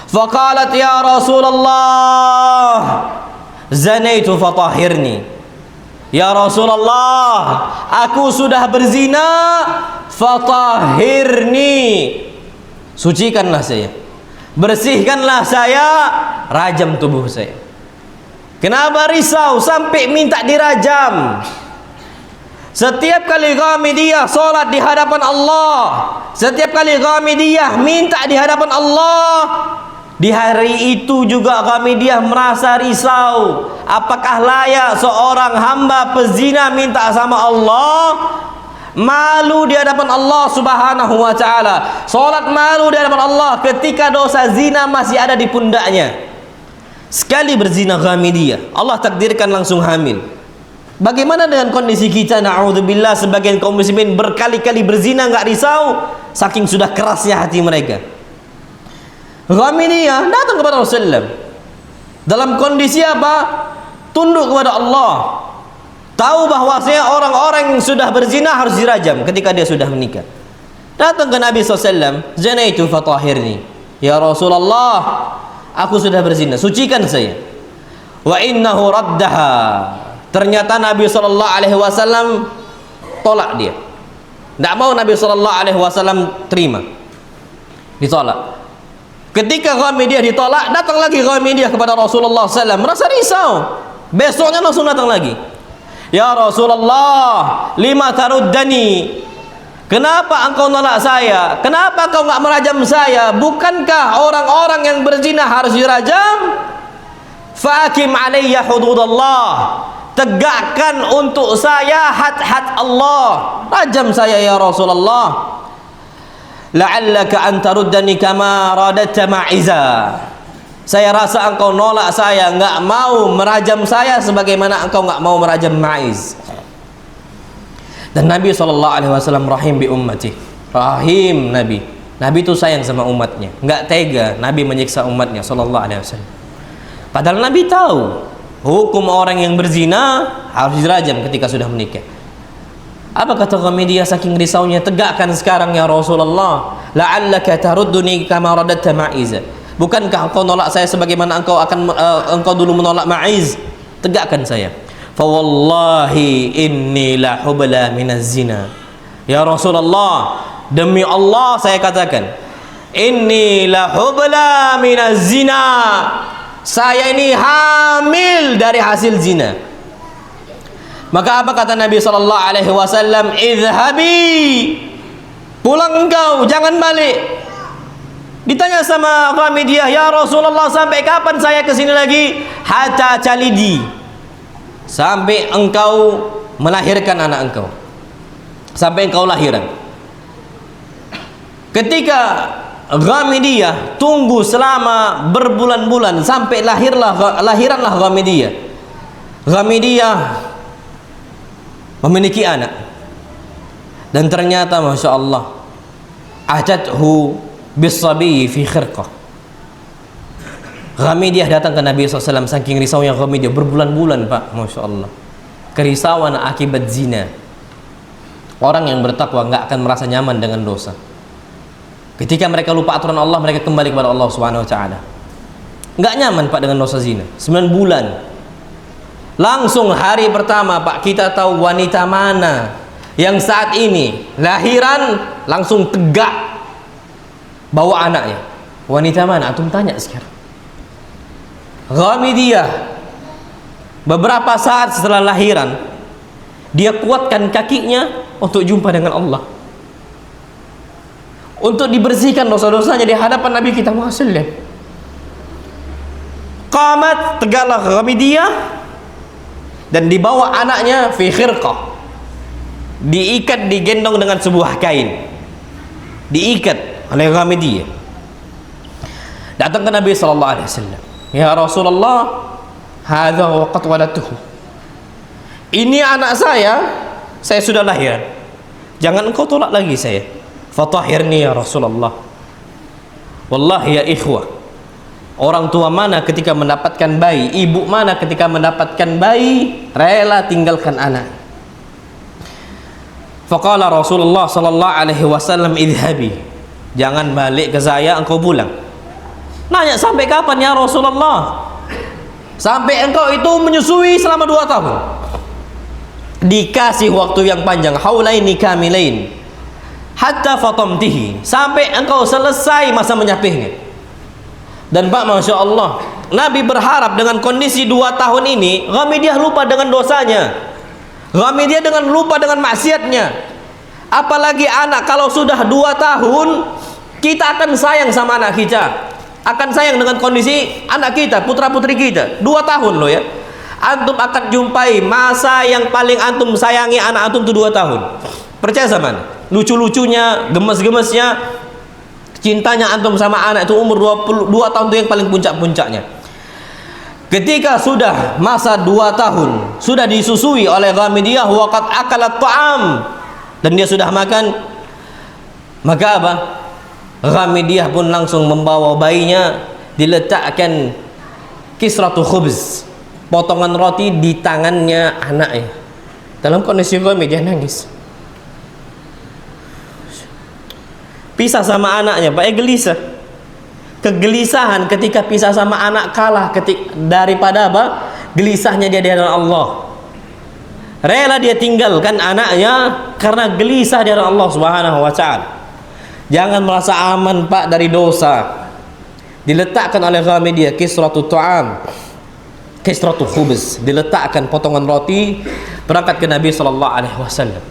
Faqalat ya Rasulullah, zanaitu fatahhirni. Ya Rasulullah, aku sudah berzina, fatahhirni. Sucikanlah saya, bersihkanlah saya, rajam tubuh saya. Kenapa risau sampai minta dirajam? Setiap kali Ghamidiyah solat di hadapan Allah, setiap kali Ghamidiyah minta di hadapan Allah, di hari itu juga Ghamidiyah merasa risau. Apakah layak seorang hamba pezina minta sama Allah? Malu di hadapan Allah Subhanahu wa ta'ala. Solat malu di hadapan Allah ketika dosa zina masih ada di pundaknya. Sekali berzina Ghamidiyah, Allah takdirkan langsung hamil. Bagaimana dengan kondisi kita? Na'udzubillah, sebagian kaum muslimin berkali-kali berzina nggak risau, saking sudah kerasnya hati mereka. Ghamidiyah datang kepada Rasulullah dalam kondisi apa? Tunduk kepada Allah. Tahu bahwasanya orang-orang yang sudah berzina harus dirajam ketika dia sudah menikah. Datang ke Nabi SAW, zanaitu fatahhirni. Ya Rasulullah, aku sudah berzina, sucikan saya. Wa innahu raddaha. Ternyata Nabi SAW tolak dia. Tidak mau Nabi SAW terima, ditolak. Ketika Ghamidiyah ditolak, datang lagi Ghamidiyah kepada Rasulullah SAW, merasa risau. Besoknya langsung datang lagi. Ya Rasulullah, lima taruddani. Kenapa engkau nolak saya? Kenapa engkau enggak merajam saya? Bukankah orang-orang yang berzina harus dirajam? Fa'akim alayya hududallah. Tegakkan untuk saya had-had Allah. Rajam saya ya Rasulullah. la'allaka an taruddani kama radatta ma'iza. Saya rasa engkau nolak saya, enggak mau merajam saya sebagaimana engkau enggak mau merajam Ma'iz. Dan Nabi SAW rahim bi ummati. Rahim Nabi. Nabi itu sayang sama umatnya, enggak tega Nabi menyiksa umatnya SAW. Padahal Nabi tahu hukum orang yang berzina harus dirajam ketika sudah menikah. Apa kata Ghamidiyah saking risaunya? Tegakkan sekarang ya Rasulullah, la'allaka tarudduni kama radatta Ma'iza. Bukankah engkau nolak saya sebagaimana engkau dulu menolak Ma'iz? Tegakkan saya. Fa wallahi inni la hubla minaz zina. Ya Rasulullah, demi Allah saya katakan, inni la hubla minaz zina. Saya ini hamil dari hasil zina. Maka apa kata Nabi SAW? Idhabi, pulang engkau, jangan balik. Ditanya sama Ghamidiyah, ya Rasulullah, sampai kapan saya kesini lagi? Hatta calidi, sampai engkau melahirkan anak engkau, sampai engkau lahiran. Ketika Ghamidiyah tunggu selama berbulan-bulan sampai lahiranlah Ghamidiyah. Ghamidiyah memiliki anak, dan ternyata Masya Allah, atathu bisabi fi khirqah. Ghamidiyah datang ke Nabi SAW, saking risaunya Ghamidiyah berbulan-bulan Pak, Masya Allah, kerisauan akibat zina. Orang yang bertakwa nggak akan merasa nyaman dengan dosa. Ketika mereka lupa aturan Allah, mereka kembali kepada Allah Subhanahu Wa Taala. Nggak nyaman Pak dengan dosa zina. 9 bulan. Langsung hari pertama Pak, kita tahu wanita mana yang saat ini lahiran langsung tegak bawa anaknya. Wanita mana? Antum tanya sekarang. Ghamidiyah beberapa saat setelah lahiran, dia kuatkan kakinya untuk jumpa dengan Allah, untuk dibersihkan dosa-dosanya di hadapan Nabi kita Muhammad. Qamat, tegaklah Ghamidiyah, dan dibawa anaknya fi khirqah, diikat, digendong dengan sebuah kain, diikat oleh Ghamidiyah. Datang ke Nabi SAW, ya Rasulullah, hadza waqad waladtuhu, ini anak saya sudah lahir, jangan engkau tolak lagi saya. Fatahhirni ya Rasulullah. Wallahi ya ikhwah, orang tua mana ketika mendapatkan bayi, ibu mana ketika mendapatkan bayi rela tinggalkan anak. Faqala Rasulullah sallallahu alaihi wasallam, idhabi, jangan balik ke saya, engkau pulang. Nanya, sampai kapan ya Rasulullah? Sampai engkau itu menyusui selama 2 tahun. Dikasih waktu yang panjang, haulaini kamilain, hatta fatamtihi, sampai engkau selesai masa menyapihnya. Dan Pak, Masya Allah, Nabi berharap dengan kondisi 2 tahun ini Ghamidiyah lupa dengan dosanya, Ghamidiyah dengan lupa dengan maksiatnya. Apalagi anak, kalau sudah 2 tahun kita akan sayang sama anak kita, akan sayang dengan kondisi anak kita, putra putri kita. 2 tahun loh ya. Antum akan jumpai masa yang paling antum sayangi anak antum itu 2 tahun. Percaya sama anda? Lucu-lucunya, gemes-gemesnya, cintanya antum sama anak itu umur 22 tahun itu yang paling puncak-puncaknya. Ketika sudah masa 2 tahun, sudah disusui oleh Ghamidiyah, waqad akalat ta'am, dan dia sudah makan, maka apa? Ghamidiyah pun langsung membawa bayinya, diletakkan kisratu khubz, potongan roti di tangannya anaknya. Dalam kondisi Ghamidiyah nangis, pisah sama anaknya Pak, gelisah. Kegelisahan ketika pisah sama anak kalah daripada apa? Gelisahnya dia di hadapan Allah. Rela dia tinggalkan anaknya karena gelisah di hadapan Allah Subhanahu wa Ta'ala. Jangan merasa aman Pak dari dosa. Diletakkan oleh Ghamidiyah kisratu ta'am, kisratu khubz, diletakkan potongan roti, berangkat ke Nabi sallallahu alaihi wasallam.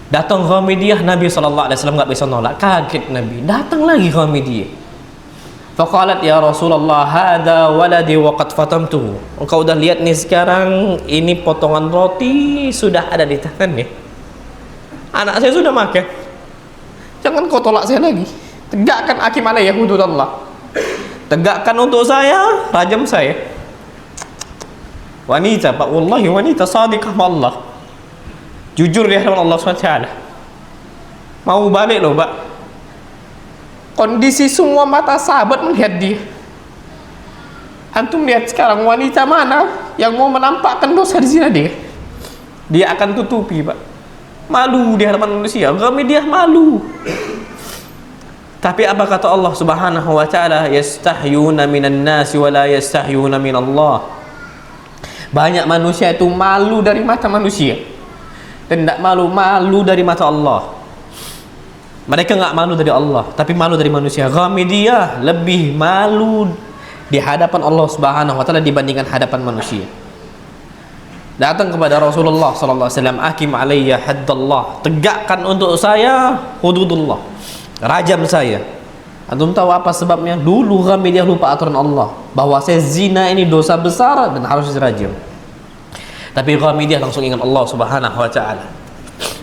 Datang Ghamidiyah, Nabi sallallahu alaihi wasallam enggak bisa nolak, kaget Nabi. Datang lagi Ghamidiyah. Faqalat ya Rasulullah, hadza waladi wa qad fatamtuhu. Engkau udah lihat nih sekarang, ini potongan roti sudah ada di tangannya. Anak saya sudah makan. jangan kau tolak saya lagi. Tegakkan hakim alayya hududallah. Tegakkan untuk saya, rajam saya. Wanita, Pak, wallahi wanita sadiqah sama Allah. Jujur di hadapan Allah SWT. Mau balik loh, Pak. Kondisi semua mata sahabat melihat dia. Antum lihat sekarang wanita mana yang mau menampakkan dosa di zina dia? Dia akan tutupi, Pak. Malu di hadapan manusia. Kami dia malu. Tapi apa kata Allah Subhanahu wa taala? Yastahyuna minan nasi wa la yastahyuna minallah. Banyak manusia itu malu dari mata manusia dan tidak malu dari mata Allah. Mereka enggak malu dari Allah, tapi malu dari manusia. Ghamidiyah lebih malu di hadapan Allah Subhanahu wa taala dibandingkan hadapan manusia. Datang kepada Rasulullah sallallahu alaihi wasallam, "Hakim alayya haddallah." Tegakkan untuk saya hududullah. Rajam saya. Antum tahu apa sebabnya? Dulu kami dia lupa aturan Allah bahwa saya zina ini dosa besar dan harus dirajam. Tapi kami dia langsung ingat Allah Subhanahu wa taala.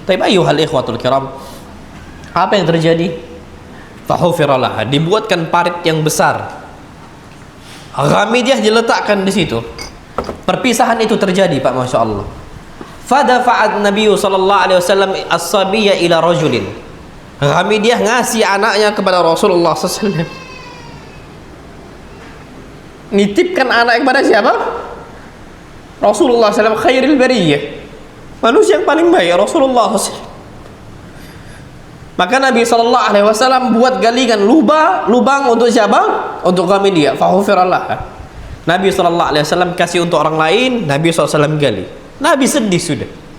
Tapi ayyuhal ikhwatul kiram, apa yang terjadi? Fahufiralah, dibuatkan parit yang besar. Kami dia diletakkan di situ. Perpisahan itu terjadi, Pak, Masya Allah. Fadafa'at Nabi sallallahu alaihi wasallam as-sabiyya ila rajulin. Hamidiyah ngasih anaknya kepada Rasulullah SAW. Nitipkan anak kepada siapa? Rasulullah SAW, khairil bariyah, manusia yang paling baik, Rasulullah SAW. Maka Nabi SAW buat galingan lubang untuk siapa? Untuk Hamidiyah. Fahufirallah. Nabi SAW kasih untuk orang lain, Nabi SAW gali. Nabi sedih sudah.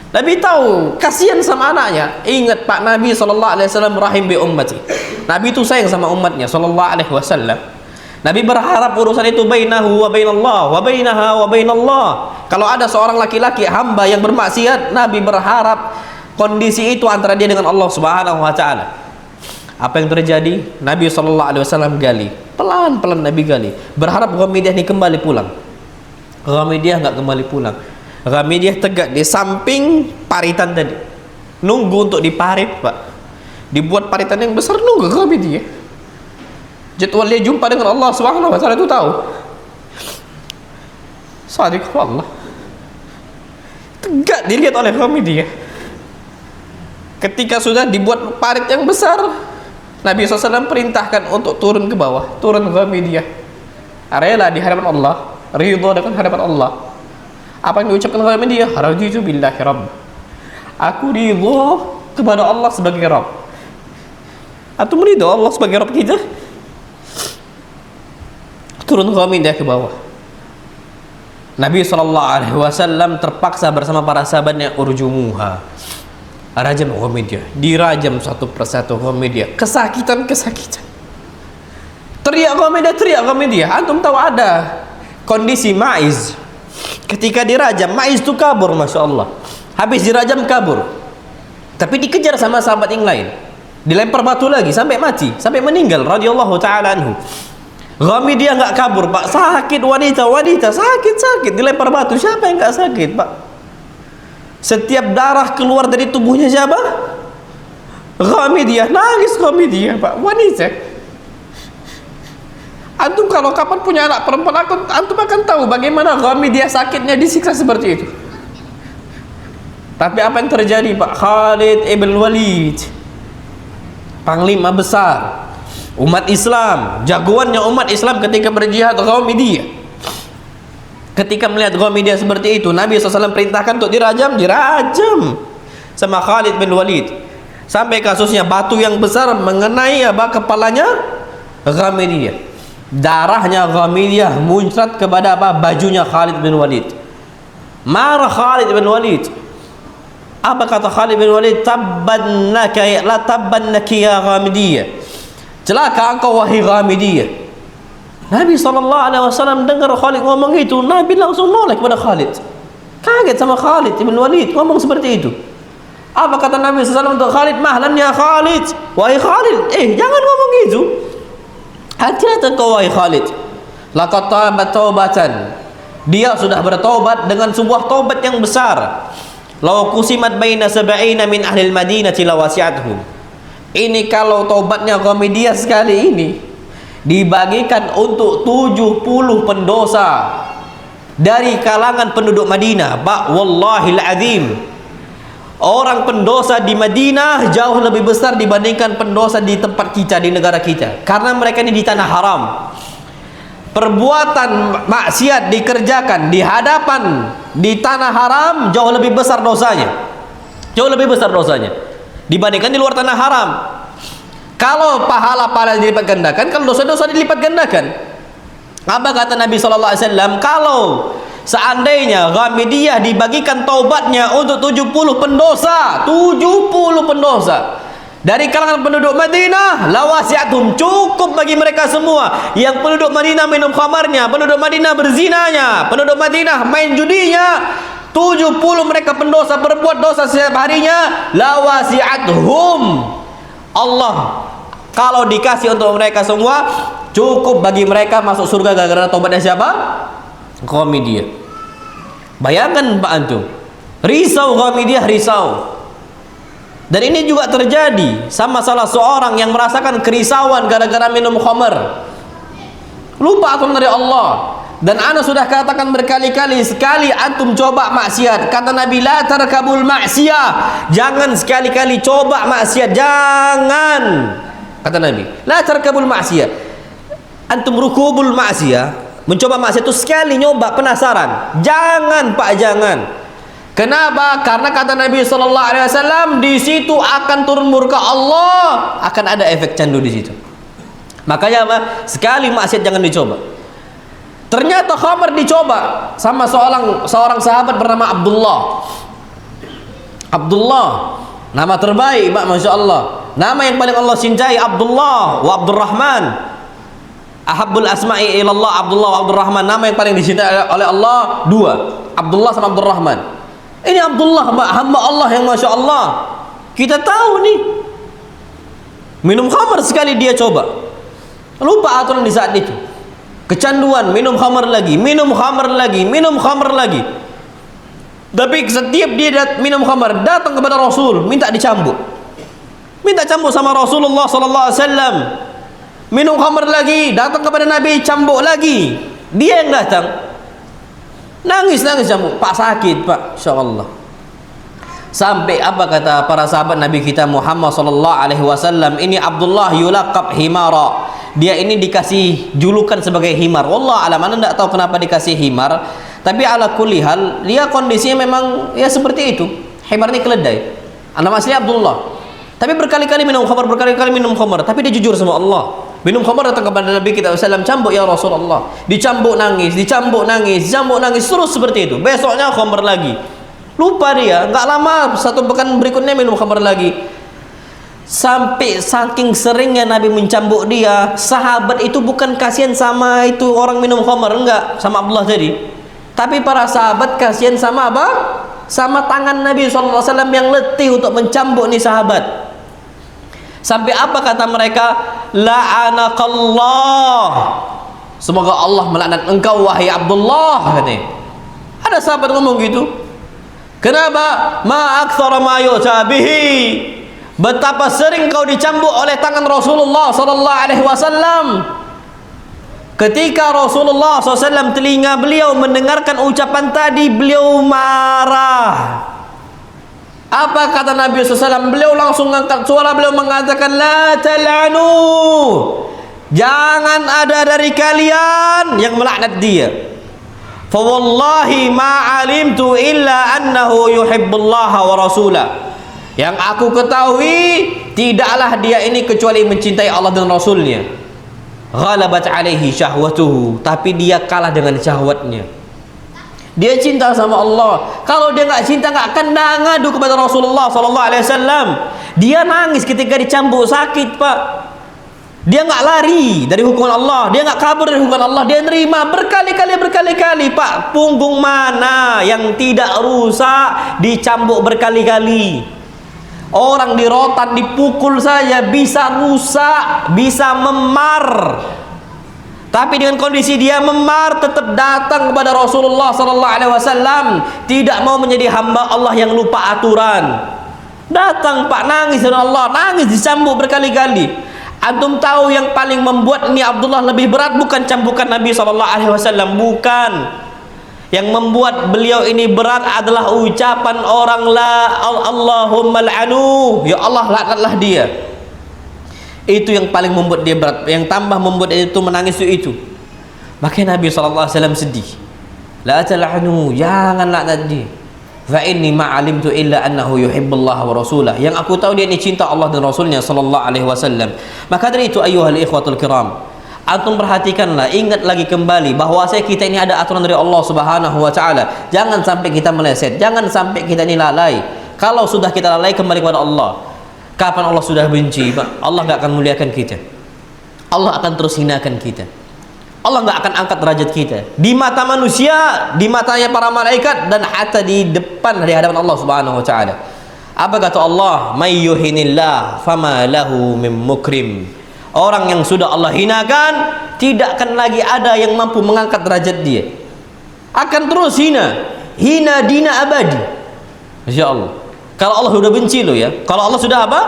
Nabi tahu kasihan sama anaknya. Ingat Pak, Nabi SAW rahim bi ummati. Nabi itu sayang sama umatnya SAW. Nabi berharap urusan itu bainahu wa bainallah wa bainaha wa bainallah. Kalau ada seorang laki-laki hamba yang bermaksiat, Nabi berharap kondisi itu antara dia dengan Allah Subhanahu wa taala. Apa yang terjadi? Nabi SAW gali. Pelan-pelan Nabi gali. Berharap Ghamidiyah ini kembali pulang. Ghamidiyah enggak kembali pulang. Ghamidiyah tegak di samping paritan tadi, nunggu untuk diparit, Pak. Dibuat paritan yang besar, nunggu Ghamidiyah. Jadwal dia jumpa dengan Allah Subhanahu wa taala itu tahu. Sadiq Allah. Tegak dilihat oleh Ghamidiyah. Ketika sudah dibuat parit yang besar, Nabi SAW perintahkan untuk turun ke bawah. Turun Ghamidiyah. Rela di hadapan Allah, ridho dengan hadapan Allah. Apa yang diucapkan oleh dia? Raditu billahi rabb. Aku ridho kepada Allah sebagai Rabb. Atau meridho Allah sebagai Rabb kita? Turun Ghamidiyah ke bawah. Nabi SAW terpaksa bersama para sahabatnya urjumuha. Rajam Ghamidiyah. Dirajam satu persatu Ghamidiyah. Kesakitan. Teriak Ghamidiyah. Antum tahu ada kondisi Ma'iz. Ketika dirajam, Ma'iz itu kabur, Masya Allah. Habis dirajam kabur, tapi dikejar sama sahabat yang lain, dilempar batu lagi sampai mati, sampai meninggal radhiyallahu ta'ala anhu. Ghamidiyah nggak kabur, Pak. Sakit wanita sakit dilempar batu. Siapa yang nggak sakit, Pak? Setiap darah keluar dari tubuhnya siapa? Ghamidiyah. Nangis Ghamidiyah, Pak. Wanita. Antum kalau kapan punya anak perempuan, antum akan tahu bagaimana Ghamidiyah sakitnya disiksa seperti itu. Tapi apa yang terjadi, Pak? Khalid ibn Walid, panglima besar umat Islam, jagoannya umat Islam ketika berjihad, Ghamidiyah. Ketika melihat Ghamidiyah seperti itu, Nabi SAW perintahkan untuk dirajam sama Khalid bin Walid. Sampai kasusnya batu yang besar mengenai kepalanya Ghamidiyah. Darahnya Ghamidiyah muncrat kepada bajunya Khalid bin Walid. Marah Khalid bin Walid. Apa kata Khalid bin Walid? Tabbannaka ya Ghamidiyah. Celaka engkau wahai Ghamidiyah. Nabi SAW dengar Khalid ngomong itu, Nabi langsung nolak kepada Khalid. Kaget sama Khalid bin Walid ngomong seperti itu. Apa kata Nabi SAW untuk Khalid? Mahlan ya Khalid. Wahai Khalid, jangan ngomong gitu. Hati-hati kau wahai Khalid. Laqad tabat taubatan. Dia sudah bertaubat dengan sebuah taubat yang besar. Law qusimat baina sab'ina min ahli al-Madinati lawasi'atuhum. Ini kalau tobatnya Ghamidiyah sekali ini dibagikan untuk 70 pendosa dari kalangan penduduk Madinah. Pak, wallahil azim, orang pendosa di Madinah jauh lebih besar dibandingkan pendosa di tempat kita, di negara kita, karena mereka ini di tanah haram. Perbuatan maksiat dikerjakan di hadapan di tanah haram jauh lebih besar dosanya, jauh lebih besar dosanya dibandingkan di luar tanah haram. Kalau pahala-pahala dilipat gandakan, kalau dosa-dosa dilipat gandakan. Apa kata Nabi SAW? Kalau seandainya Ghamidiyah dibagikan taubatnya untuk 70 pendosa, 70 pendosa dari kalangan penduduk Madinah, lawasiatum, cukup bagi mereka semua. Yang penduduk Madinah minum khamarnya, penduduk Madinah berzinanya, penduduk Madinah main judinya, 70 mereka pendosa, berbuat dosa setiap harinya, lawasiathum. Allah kalau dikasih untuk mereka semua, cukup bagi mereka masuk surga gara-gara tobatnya siapa? Ghamidiyah. Bayangkan Pak Antum, risau Ghamidiyah, risau. Dan ini juga terjadi sama salah seorang yang merasakan kerisauan gara-gara minum khamar, lupa aturan dari Allah. Dan ana sudah katakan berkali-kali, sekali antum coba maksiat, kata Nabi, la tarkabul maksiyah, jangan sekali-kali coba maksiat, jangan, kata Nabi, la tarkabul maksiyah. Antum rukubul maksiyah, mencoba maksiat itu sekali nyoba, penasaran, jangan Pak, jangan. Kenapa? Karena kata Nabi SAW, di situ akan turun murka Allah, akan ada efek candu di situ. Makanya apa? Sekali maksiat jangan dicoba. Ternyata khamar dicoba sama seorang sahabat bernama Abdullah. Abdullah, nama terbaik, Pak, Masya Allah. Nama yang paling Allah cintai, Abdullah wa Abdurrahman. Ahabbul asma'i ilallah, Abdullah wa Abdurrahman. Nama yang paling dicintai oleh Allah dua, Abdullah sama Abdurrahman. Ini Abdullah, hamba Allah yang Masya Allah. Kita tahu nih, minum khamar sekali dia coba, lupa aturan di saat itu, kecanduan, minum khamar lagi, minum khamar lagi, minum khamar lagi. Tapi setiap dia minum khamar, datang kepada Rasul, minta dicambuk, minta cambuk sama Rasulullah SAW. Minum khamar lagi, datang kepada Nabi, cambuk lagi. Dia yang datang, nangis cambuk, Pak sakit Pak, insyaallah. Sampai apa kata para sahabat Nabi kita Muhammad SAW, ini Abdullah yulaqab himara, dia ini dikasih julukan sebagai himar. Wallah alam, anda tidak tahu kenapa dikasih himar, tapi ala kulli hal dia kondisinya memang ya seperti itu. Himar ini keledai, nama aslinya Abdullah, tapi berkali-kali minum khamar, berkali-kali minum khamar, tapi dia jujur sama Allah. Minum khamar, datang kepada Nabi kita SAW, cambuk ya Rasulullah, dicambuk nangis, dicambuk nangis, dicambuk nangis, terus seperti itu. Besoknya khamar lagi, lupa dia. Nggak lama, satu pekan berikutnya minum khamar lagi. Sampai saking seringnya Nabi mencambuk dia, sahabat itu bukan kasihan sama itu orang minum khamar, enggak, sama Abdullah tadi, tapi para sahabat kasihan sama apa? Sama tangan Nabi SAW yang letih untuk mencambuk nih sahabat. Sampai apa kata mereka? La'anakallah, semoga Allah melaknat engkau wahai Abdullah, katanya. Ada sahabat ngomong gitu. Kenapa? Ma aktsara ma yu'ta bihi, betapa sering kau dicambuk oleh tangan Rasulullah SAW. Ketika Rasulullah SAW telinga beliau mendengarkan ucapan tadi, beliau marah. Apa kata Nabi SAW? Beliau langsung angkat suara, beliau mengatakan, la tal'anu, jangan ada dari kalian yang melaknat dia. Fa wallahi ma alimtu illa annahu yuhibbullaha wa rasulah. Yang aku ketahui, tidaklah dia ini kecuali mencintai Allah dan Rasulnya. Ghalabat alaihi syahwatuhu, tapi dia kalah dengan syahwatnya. Dia cinta sama Allah. Kalau dia nggak cinta, nggak akan ngadu kepada Rasulullah SAW. Dia nangis ketika dicambuk, sakit Pak. Dia nggak lari dari hukuman Allah, dia nggak kabur dari hukuman Allah, dia nerima berkali-kali Pak. Punggung mana yang tidak rusak dicambuk berkali-kali? Orang di rotan dipukul saja bisa rusak, bisa memar. Tapi dengan kondisi dia memar, tetap datang kepada Rasulullah SAW, tidak mau menjadi hamba Allah yang lupa aturan. Datang Pak, nangis dari Allah, nangis disambut berkali-kali. Antum tahu yang paling membuat ini Abdullah lebih berat bukan cambukan Nabi SAW, bukan. Yang membuat beliau ini berat adalah ucapan orang Allahumma al'anu, ya Allah laknatlah dia. Itu yang paling membuat dia berat. Yang tambah membuat dia itu menangis itu. Makanya Nabi SAW sedih. La tal'anu, jangan laknat dia. Fa inni ma'alimtu illa annahu yuhibbullah wa rasulah. Yang aku tahu dia ini cinta Allah dan Rasulnya sallallahu alaihi wasallam. Maka dari itu ayyuhal ikhwatul kiram, antum perhatikanlah, ingat lagi kembali bahwa kita ini ada aturan dari Allah Subhanahu wa taala. Jangan sampai kita meleset, jangan sampai kita ini lalai. Kalau sudah kita lalai, kembali kepada Allah. Kapan Allah sudah benci, Allah enggak akan muliakan kita. Allah akan terus hinakan kita. Allah nggak akan angkat derajat kita di mata manusia, di matanya para malaikat, dan hatta di depan, di hadapan Allah Subhanahu wa taala. Apa kata Allah? May yuhinillah fama lahu min mukrim. Orang yang sudah Allah hinakan, tidak akan lagi ada yang mampu mengangkat derajat dia. Akan terus hina dina abadi. Masya Allah. Kalau Allah sudah benci lo ya. Kalau Allah sudah apa?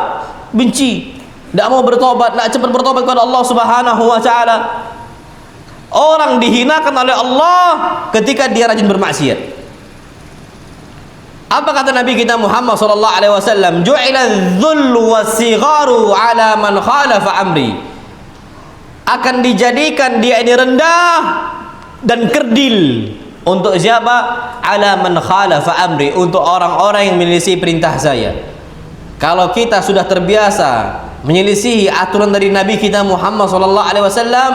Benci. Tidak mau bertobat, tidak cepat bertobat kepada Allah Subhanahu wa taala. Orang dihinakan oleh Allah ketika dia rajin bermaksiat. Apa kata Nabi kita Muhammad sallallahu alaihi wasallam? Ju'ila dzullu was-sigharu ala man khalafa amri. Akan dijadikan dia ini rendah dan kerdil untuk siapa? Ala man khalafa amri, untuk orang-orang yang menyelisih perintah saya. Kalau kita sudah terbiasa menyelisihi aturan dari Nabi kita Muhammad sallallahu alaihi wasallam,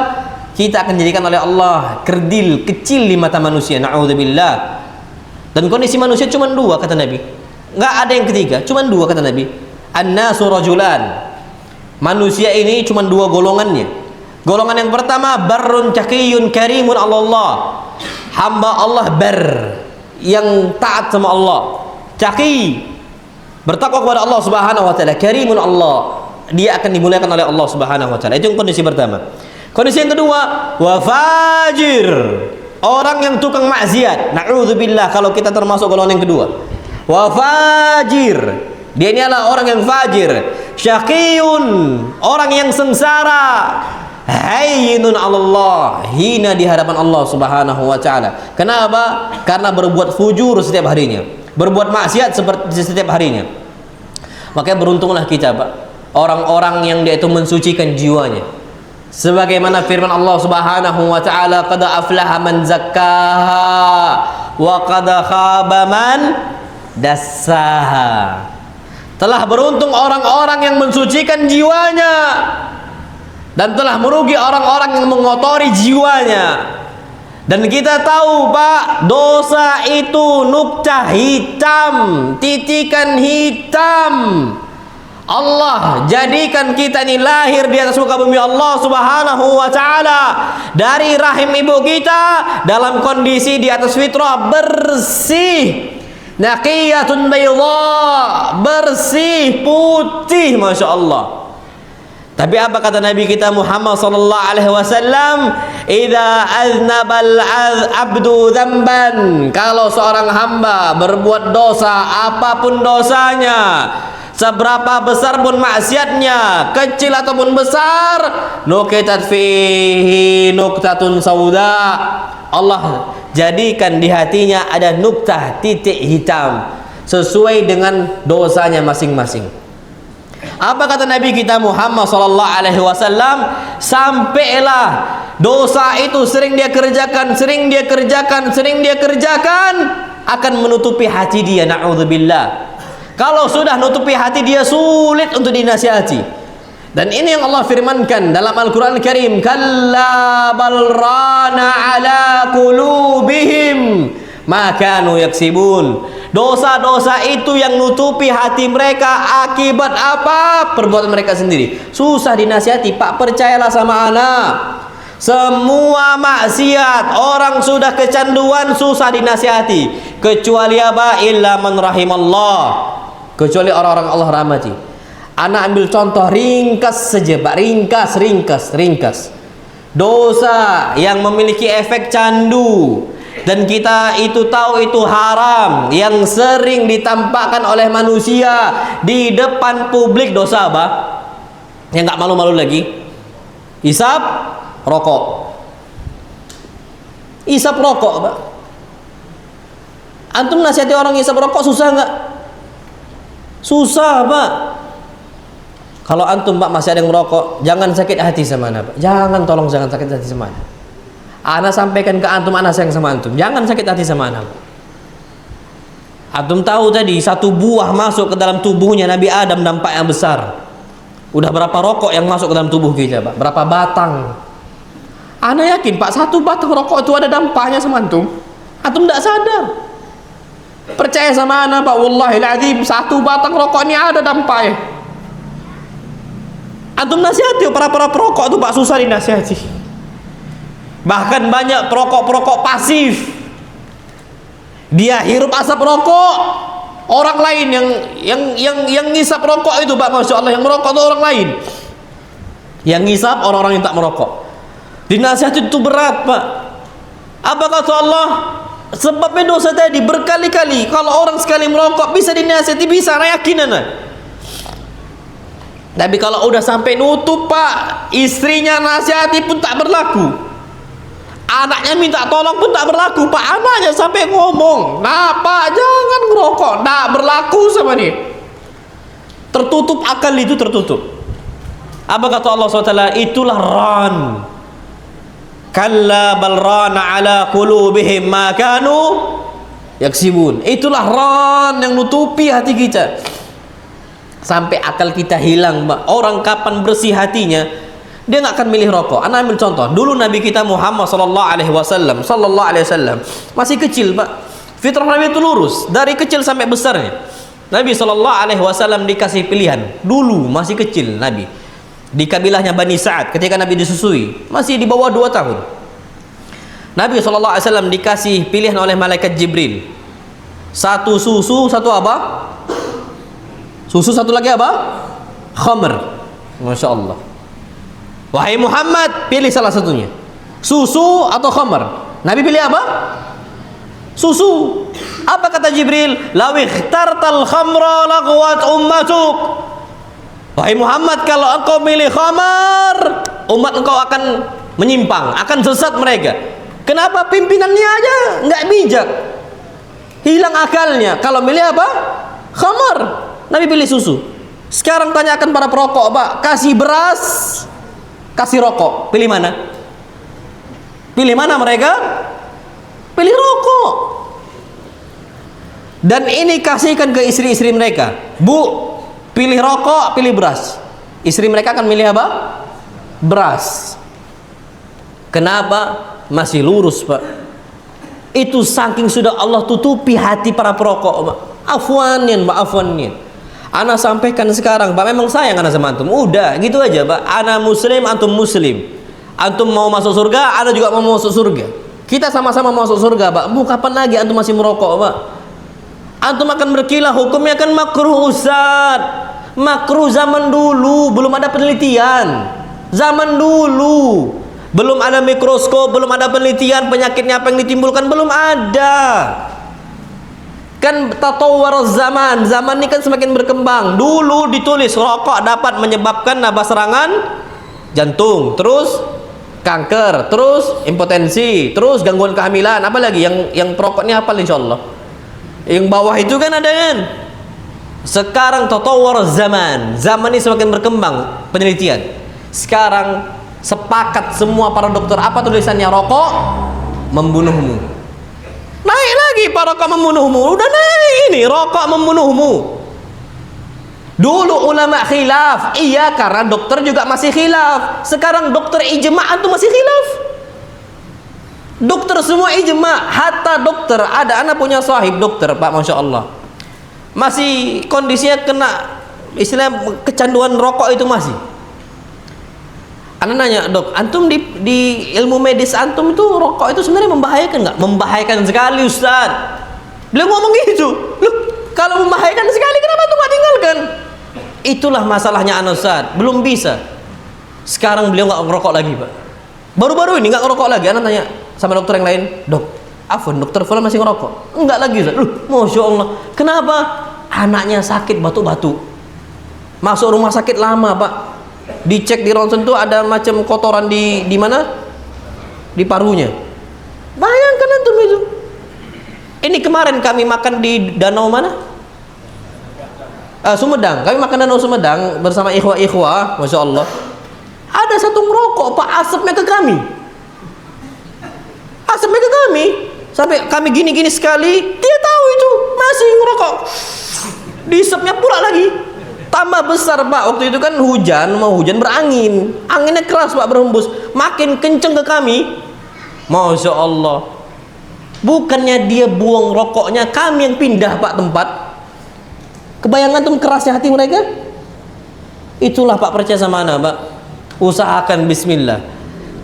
kita akan dijadikan oleh Allah kerdil, kecil di mata manusia. Na'udzubillah. Dan kondisi manusia cuma dua kata Nabi. Nggak ada yang ketiga, cuma dua kata Nabi. An-nasu rajulan. Manusia ini cuma dua golongannya. Golongan yang pertama, barrun taqiyun karimun Allah. Hamba Allah yang taat sama Allah. Taqi, bertakwa kepada Allah Subhanahu wa taala, karimun Allah. Dia akan dimuliakan oleh Allah Subhanahu wa taala. Itu yang kondisi pertama. Kondisi yang kedua, wa fajir, orang yang tukang maksiat. Na'udzubillah kalau kita termasuk golongan yang kedua. Wa fajir, dia ini adalah orang yang fajir. Syaqiyun, orang yang sengsara. Hayyinun 'ala Allah, hina di hadapan Allah Subhanahu wa taala. Kenapa? Karena berbuat fujur setiap harinya, berbuat maksiat seperti setiap harinya. Makanya beruntunglah kita, Pak, orang-orang yang dia itu mensucikan jiwanya. Sebagaimana firman Allah Subhanahu wa taala, qad aflaha man zakkaha wa qad khaba man dassaha. Telah beruntung orang-orang yang mensucikan jiwanya, dan telah merugi orang-orang yang mengotori jiwanya. Dan kita tahu, Pak, dosa itu nuktah hitam, titikan hitam. Allah jadikan kita ini lahir di atas muka bumi Allah Subhanahu wa taala dari rahim ibu kita dalam kondisi di atas fitrah bersih, naqiyatun bayda, bersih putih, masya Allah. Tapi apa kata Nabi kita Muhammad sallallahu alaihi wasallam? Idza aznabal abdu dzamban, kalau seorang hamba berbuat dosa, apapun dosanya, seberapa besar pun maksiatnya, kecil ataupun besar, nukitat fihi nuktatun sauda. Allah jadikan di hatinya ada nuktah, titik hitam sesuai dengan dosanya masing-masing. Apa kata Nabi kita Muhammad sallallahu alaihi wasallam? Sampailah dosa itu sering dia kerjakan, akan menutupi hati dia. Na'udzubillah. Kalau sudah nutupi hati dia, sulit untuk dinasihati. Dan ini yang Allah firmankan dalam Al-Quran Al-Karim, kalla bal rana ala qulubihim ma kanu yaksibun. Dosa-dosa itu yang nutupi hati mereka akibat apa? Perbuatan mereka sendiri. Susah dinasihati, Pak, percayalah sama anak. Semua maksiat orang sudah kecanduan, susah dinasihati, kecuali apa? Illa man rahimallah, kecuali orang-orang Allah rahmati. Anak ambil contoh ringkas saja, Pak, ringkas. Dosa yang memiliki efek candu, Dan kita itu tahu itu haram, yang sering ditampakkan oleh manusia di depan publik. Dosa apa? Yang nggak malu-malu lagi, hisap rokok. Hisap rokok, Pak. Antum nasihati orang hisap rokok susah nggak? Susah, Pak. Kalau antum, Pak, masih ada yang merokok, jangan sakit hati sama Anda, Pak. Jangan, tolong jangan sakit hati sama Anda. Ana sampaikan ke antum, ana sayang sama antum. Jangan sakit hati sama ana. Antum tahu tadi satu buah masuk ke dalam tubuhnya Nabi Adam dampaknya besar. Udah berapa rokok yang masuk ke dalam tubuh kita, Pak? Berapa batang? Ana yakin, Pak, satu batang rokok itu ada dampaknya sama antum. Antum tidak sadar. Percaya sama ana, Pak, wallahil azim, satu batang rokok ini ada dampaknya. Antum nasihati para perokok itu, Pak, susah dinasihati. Bahkan banyak perokok-perokok pasif. Dia hirup asap rokok orang lain yang ngisap rokok itu, Pak, Masya Allah, yang merokok itu orang lain. Yang ngisap orang-orang yang tak merokok. Dinasihati itu berat, Pak. Apa kata Allah? Sebabnya dosa tadi berkali-kali. Kalau orang sekali merokok bisa dinasihati, bisa, yakin ana. Tapi kalau udah sampai nutup, Pak, istrinya nasihati pun tak berlaku. Anaknya minta tolong pun tak berlaku, Pak. Anaknya sampai ngomong, "Nah, Pak, jangan ngerokok." Tak berlaku sama dia. Tertutup akal itu, tertutup. Apa kata Allah SWT? Itulah ran. Kalla bal rana ala qulubihim ma kanu yaksibun. Itulah ran yang nutupi hati kita. Sampai akal kita hilang, Pak. Orang kapan bersih hatinya, dia nggak akan milih rokok. Anda ambil contoh. Dulu Nabi kita Muhammad sallallahu alaihi wasallam masih kecil, Pak. Fitrah Nabi itu lurus dari kecil sampai besarnya. Nabi sallallahu alaihi wasallam dikasih pilihan. Dulu masih kecil Nabi. Di kabilahnya Bani Sa'ad ketika Nabi disusui, masih di bawah 2 tahun. Nabi sallallahu alaihi wasallam dikasih pilihan oleh malaikat Jibril. Satu susu, satu apa? Susu, satu lagi apa? Khamr. Masya Allah. Wahai Muhammad, pilih salah satunya. Susu atau khamar? Nabi pilih apa? Susu. Apa kata Jibril? Law ikhtartal khamra laghwat ummatuk. Wahai Muhammad, kalau engkau milih khamar, umat engkau akan menyimpang, akan sesat mereka. Kenapa? Pimpinannya aja nggak bijak, hilang akalnya. Kalau milih apa? Khamar. Nabi pilih susu. Sekarang tanyakan para perokok, Pak, kasih beras, kasih rokok, pilih mana? Pilih mana mereka? Pilih rokok. Dan ini kasihkan ke istri-istri mereka. Bu, pilih rokok, pilih beras. Istri mereka akan milih apa? Beras. Kenapa? Masih lurus, Pak. Itu saking sudah Allah tutupi hati para perokok, Pak. Afwanin, Pak, afwanin. Ana sampaikan sekarang, Pak, memang sayang ana sama antum. Udah, gitu aja, Pak. Ana muslim, antum muslim. Antum mau masuk surga, ana juga mau masuk surga. Kita sama-sama masuk surga, Pak. Bu, kapan lagi antum masih merokok, Pak? Antum akan berkilah, hukumnya kan makruh, Ustaz. Makruh zaman dulu, belum ada penelitian. Zaman dulu, belum ada mikroskop, belum ada penelitian penyakitnya apa yang ditimbulkan, belum ada. Kan tatawwar zaman, zaman ini kan semakin berkembang. Dulu ditulis rokok dapat menyebabkan serangan jantung, terus kanker, terus impotensi, terus gangguan kehamilan. Apalagi yang perokok ini hafal insyaallah. Yang bawah itu kan ada kan. Sekarang tatawwar zaman, zaman ini semakin berkembang penelitian. Sekarang sepakat semua para dokter, apa tulisannya? Rokok membunuhmu. Naik lagi, para rokok membunuhmu. Udah naik ini, rokok membunuhmu. Dulu ulama khilaf, iya, karena dokter juga masih khilaf. Sekarang dokter ijma' itu masih khilaf. Dokter semua ijma', hatta dokter, ada anak punya sahib dokter, Pak, Masya Allah, masih kondisinya kena istilah kecanduan rokok itu masih. Anda nanya, dok, antum di ilmu medis antum itu rokok itu sebenarnya membahayakan nggak? Membahayakan sekali, Ustaz. Beliau ngomong gitu. Loh, kalau membahayakan sekali kenapa tuh nggak tinggalkan? Itulah masalahnya anak, Ustaz. Belum bisa. Sekarang beliau nggak ngerokok lagi, Pak. Baru-baru ini nggak ngerokok lagi. Anak tanya sama dokter yang lain, dok, Afwan, dokter fulan masih ngerokok? Enggak lagi Ustaz. Masya Allah. Kenapa? Anaknya sakit batuk-batuk. Masuk rumah sakit lama Pak. Dicek di ronsen tuh ada macam kotoran di mana? Di parunya. Bayangkan antum itu. Ini kemarin kami makan di danau mana? Sumedang. Kami makan danau Sumedang bersama ikhwah-ikhwah, Masya Allah. Ada satu ngerokok Pak, asapnya ke kami. Asapnya ke kami. Sampai kami gini-gini sekali, dia tahu itu masih ngerokok. Diisapnya pula lagi. Tambah besar Pak. Waktu itu kan hujan, mau hujan berangin. Anginnya keras Pak, berhembus. Makin kenceng ke kami. Masya Allah. Bukannya dia buang rokoknya, kami yang pindah Pak tempat. Kebayangan tuh kerasnya hati mereka. Itulah Pak, percaya sama anak Pak. Usahakan bismillah.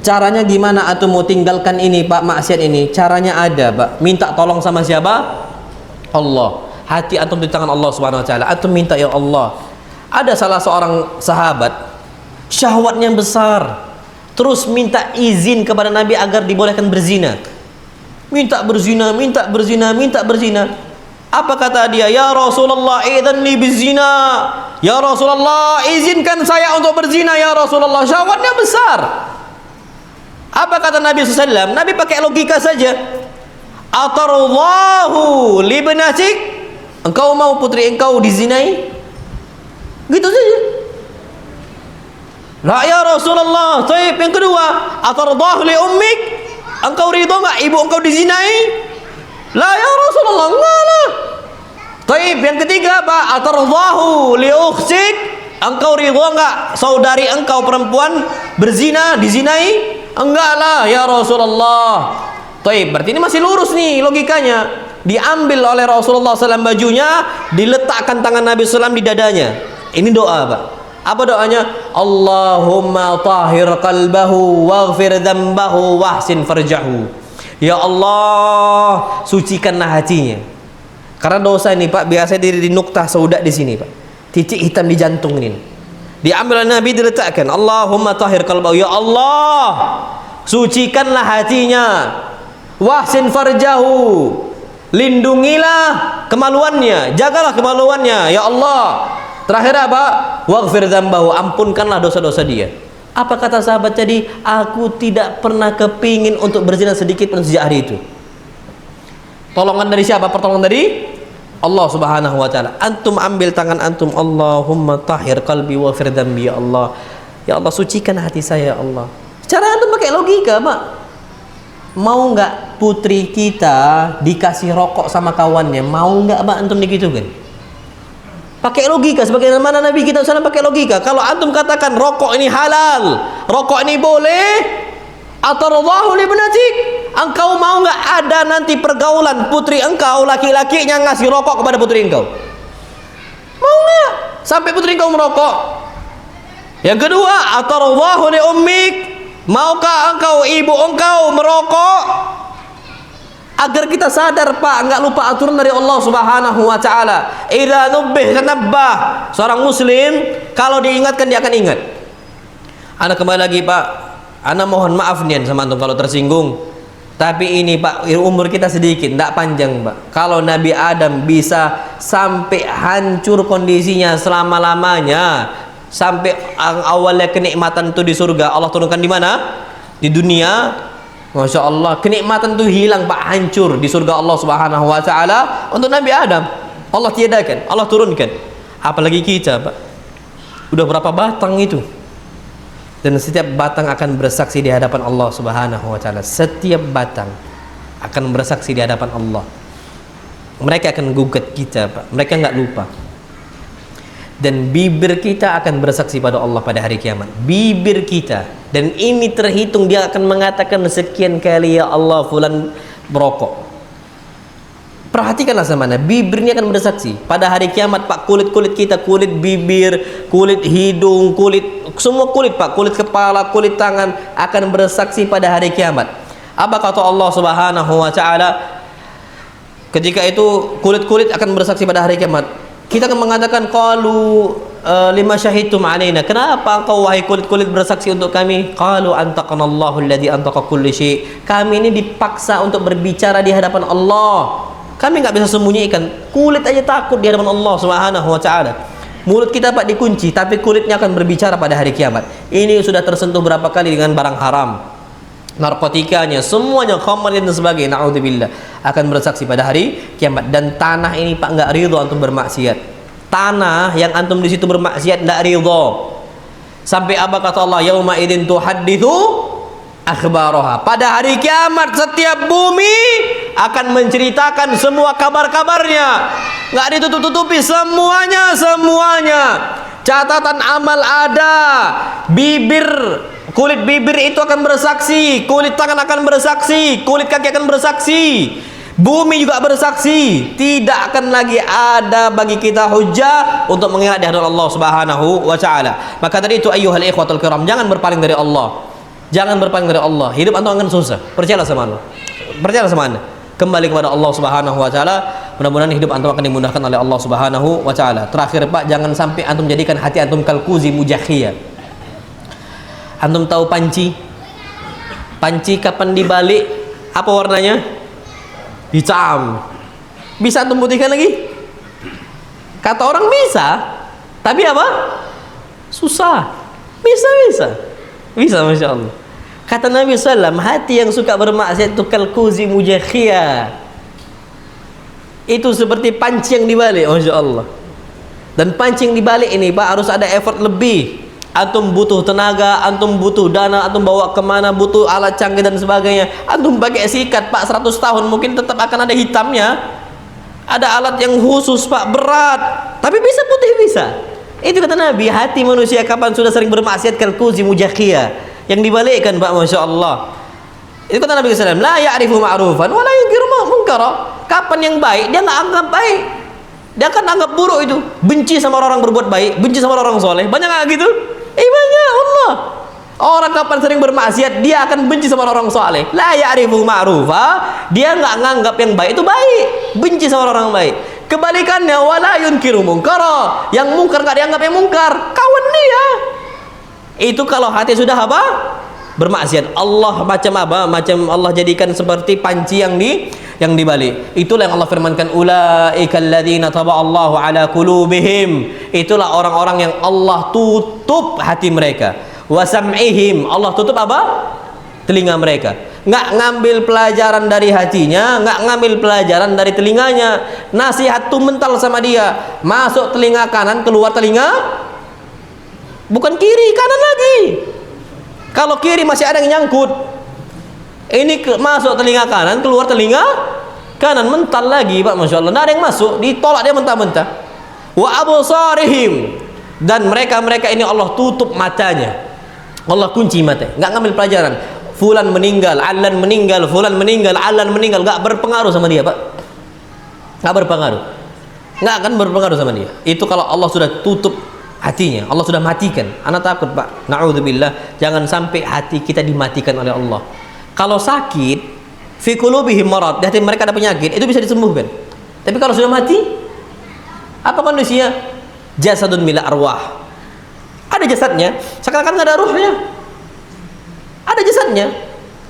Caranya gimana atau mau tinggalkan ini Pak, maksiat ini? Caranya ada Pak. Minta tolong sama siapa? Allah. Hati antum di tangan Allah Subhanahu wa taala. Antum minta, ya Allah. Ada salah seorang sahabat syahwatnya besar. Terus minta izin kepada Nabi agar dibolehkan berzina. Minta berzina, minta berzina, minta berzina. Apa kata dia? Ya Rasulullah, idzanli bizina. Ya Rasulullah, izinkan saya untuk berzina ya Rasulullah. Syahwatnya besar. Apa kata Nabi SAW? Nabi pakai logika saja. Atarallahu libnatik, engkau mau putri engkau dizinai? Gitu saja. La ya Rasulullah. Baik, yang kedua, atarallahu li ummik, engkau ridho enggak ibu engkau dizinai? La ya Rasulullah, enggak lah. Baik, yang ketiga apa? Atarallahu li ukhtik, engkau ridho enggak saudari engkau perempuan berzina, dizinai? Enggak lah ya Rasulullah. Baik, berarti ini masih lurus nih logikanya. Diambil oleh Rasulullah SAW bajunya, diletakkan tangan Nabi SAW di dadanya. Ini doa Pak. Apa doanya? Allahumma tahhir qalbahu waghfir dzambahu wahsin farjahu. Ya Allah, sucikanlah hatinya. Karena dosa ini Pak biasanya di nuktah sauda di sini Pak. Titik hitam di jantung ini. Diambil oleh Nabi, diletakkan. Allahumma tahhir qalbahu. Ya Allah, sucikanlah hatinya. Wahsin farjahu. Lindungilah kemaluannya, jagalah kemaluannya ya Allah. Terakhir apa? Waghfir dzambahu, ampunkanlah dosa-dosa dia. Apa kata sahabat tadi? Aku tidak pernah kepingin untuk berzina sedikit pun sejak hari itu. Tolongan dari siapa? Pertolongan dari Allah Subhanahu wa taala. Antum ambil tangan antum, Allahumma tahhir qalbi waghfir dzambi ya Allah. Ya Allah, sucikan hati saya ya Allah. Cara antum pakai logika, Pak. Mau enggak putri kita dikasih rokok sama kawannya? Mau enggak Pak antum digitukan? Pakai logika sebagaimana Nabi kita SAW pakai logika. Kalau antum katakan rokok ini halal, rokok ini boleh, atarallahu li ibnatik, engkau mau enggak ada nanti pergaulan putri engkau laki-lakinya ngasih rokok kepada putri engkau? Mau enggak? Sampai putri engkau merokok. Yang kedua, atarallahu li ummik, maukah engkau ibu engkau merokok? Agar kita sadar Pak, enggak lupa aturan dari Allah Subhanahu wa taala. Idza nubbih tanabbah. Seorang muslim kalau diingatkan dia akan ingat. Ana kembali lagi Pak. Ana mohon maaf nih sama antum kalau tersinggung. Tapi ini Pak, umur kita sedikit, enggak panjang Pak. Kalau Nabi Adam bisa sampai hancur kondisinya selama-lamanya, sampai awalnya kenikmatan itu di surga, Allah turunkan di mana? Di dunia. Masya Allah, kenikmatan itu hilang Pak, hancur di surga Allah Subhanahu wa taala untuk Nabi Adam. Allah tiadakan, Allah turunkan. Apalagi kita Pak, udah berapa batang itu? Dan setiap batang akan bersaksi di hadapan Allah Subhanahu wa taala. Setiap batang akan bersaksi di hadapan Allah. Mereka akan gugat kita Pak, mereka nggak lupa. Dan bibir kita akan bersaksi pada Allah pada hari kiamat. Bibir kita, dan ini terhitung dia akan mengatakan sekian kali ya Allah fulan merokok. Perhatikanlah sama mana bibirnya akan bersaksi pada hari kiamat Pak. Kulit-kulit kita, kulit bibir, kulit hidung, kulit semua kulit Pak, kulit kepala, kulit tangan akan bersaksi pada hari kiamat. Apa kata Allah Subhanahu wa taala? Ketika itu kulit-kulit akan bersaksi pada hari kiamat. Kita akan mengatakan qalu lima syahidtum alaina, kenapa engkau wahai kulit-kulit bersaksi untuk kami? Qalu antaqanallahu alladzi antaqa kulli syai. Kami ini dipaksa untuk berbicara di hadapan Allah. Kami nggak bisa sembunyikan. Kulit aja takut di hadapan Allah Subhanahu wa taala. Mulut kita Pak dikunci, tapi kulitnya akan berbicara pada hari kiamat. Ini sudah tersentuh berapa kali dengan barang haram, narkotikanya, semuanya, khamr dan sebagainya, naudzubillah, akan bersaksi pada hari kiamat. Dan tanah ini Pak nggak ridho antum bermaksiat. Tanah yang antum di situ bermaksiat nggak ridho. Sampai apa kata Allah? Yauma idzin tuhadditsu akhbaraha. Pada hari kiamat setiap bumi akan menceritakan semua kabar-kabarnya. Nggak ditutup-tutupi, semuanya. Catatan amal ada, kulit bibir itu akan bersaksi, kulit tangan akan bersaksi, kulit kaki akan bersaksi, bumi juga bersaksi. Tidak akan lagi ada bagi kita hujah untuk mengelak di hadapan Allah Subhanahu wa taala. Maka tadi itu ayyuhal ikhwatul kiram, jangan berpaling dari Allah. Jangan berpaling dari Allah. Hidup antum akan susah. Percayalah sama Allah. Percayalah sama Anda. Kembali kepada Allah Subhanahu wa taala. Mudah-mudahan hidup antum akan dimudahkan oleh Allah Subhanahu wa taala. Terakhir Pak, jangan sampai antum jadikan hati antum kalkuzi mujakhiyah. Antum tahu panci? Panci kapan dibalik apa warnanya? Hitam. Bisa antum putihkan lagi? Kata orang bisa, tapi apa? Susah. Bisa, Masya Allah. Kata Nabi SAW, hati yang suka bermaksiat itu kalkuzi mujakhiyah. Itu seperti panci yang dibalik, Masya Allah. Dan panci yang dibalik ini Pak harus ada effort lebih. Antum butuh tenaga, antum butuh dana, antum bawa kemana, butuh alat canggih dan sebagainya. Antum pakai sikat Pak 100 tahun mungkin tetap akan ada hitamnya. Ada alat yang khusus Pak, berat, tapi bisa putih, bisa. Itu kata Nabi, hati manusia kapan sudah sering bermaksiat kalkuzi mujakhiyah, yang dibalikkan Pak, Masya Allah. Itu kata Nabi SAW, la ya'rifu ma'rufan wa la yunkiru munkara. Kapan yang baik dia nggak anggap baik, dia akan anggap buruk. Itu benci sama orang berbuat baik, benci sama orang soleh. Banyak nggak gitu? Banyak. Allah, orang kapan sering bermaksiat dia akan benci sama orang soleh. La ya'rifu ma'rufa, dia nggak nganggap yang baik itu baik, benci sama orang baik. Kebalikannya, wala yunkiru munkara, yang mungkar nggak dianggap yang mungkar, kawan dia. Itu kalau hati sudah apa? Bermaksiat. Allah macam apa? Macam Allah jadikan seperti panci yang dibalik. Itulah yang Allah firmankan, ulaikal ladzina taba'allahu ala qulubihim. Itulah orang-orang yang Allah tutup hati mereka. Wa sam'ihim, Allah tutup apa? Telinga mereka. Nggak ngambil pelajaran dari hatinya, nggak ngambil pelajaran dari telinganya. Nasihat tuh mental sama dia, masuk telinga kanan, keluar telinga bukan kiri, kanan lagi. Kalau kiri masih ada yang nyangkut, ini masuk telinga kanan, keluar telinga kanan, mental lagi Pak, Masya Allah. Nggak ada yang masuk, ditolak dia mentah-mentah. Wa absarihim, dan mereka ini Allah tutup matanya, Allah kunci mata, nggak ngambil pelajaran. Fulan meninggal, Alan meninggal, Fulan meninggal, Alan meninggal, nggak berpengaruh sama dia Pak, nggak berpengaruh, nggak akan berpengaruh sama dia. Itu kalau Allah sudah tutup hatinya, Allah sudah matikan. Anak takut Pak, na'udzubillah, jangan sampai hati kita dimatikan oleh Allah. Kalau sakit, fi qulubihim marad, di hati mereka ada penyakit, itu bisa disembuhkan. Tapi kalau sudah mati, apa kondisinya? Jasadun mila arwah, ada jasadnya, seakan-akan nggak ada ruhnya. Ada jasadnya.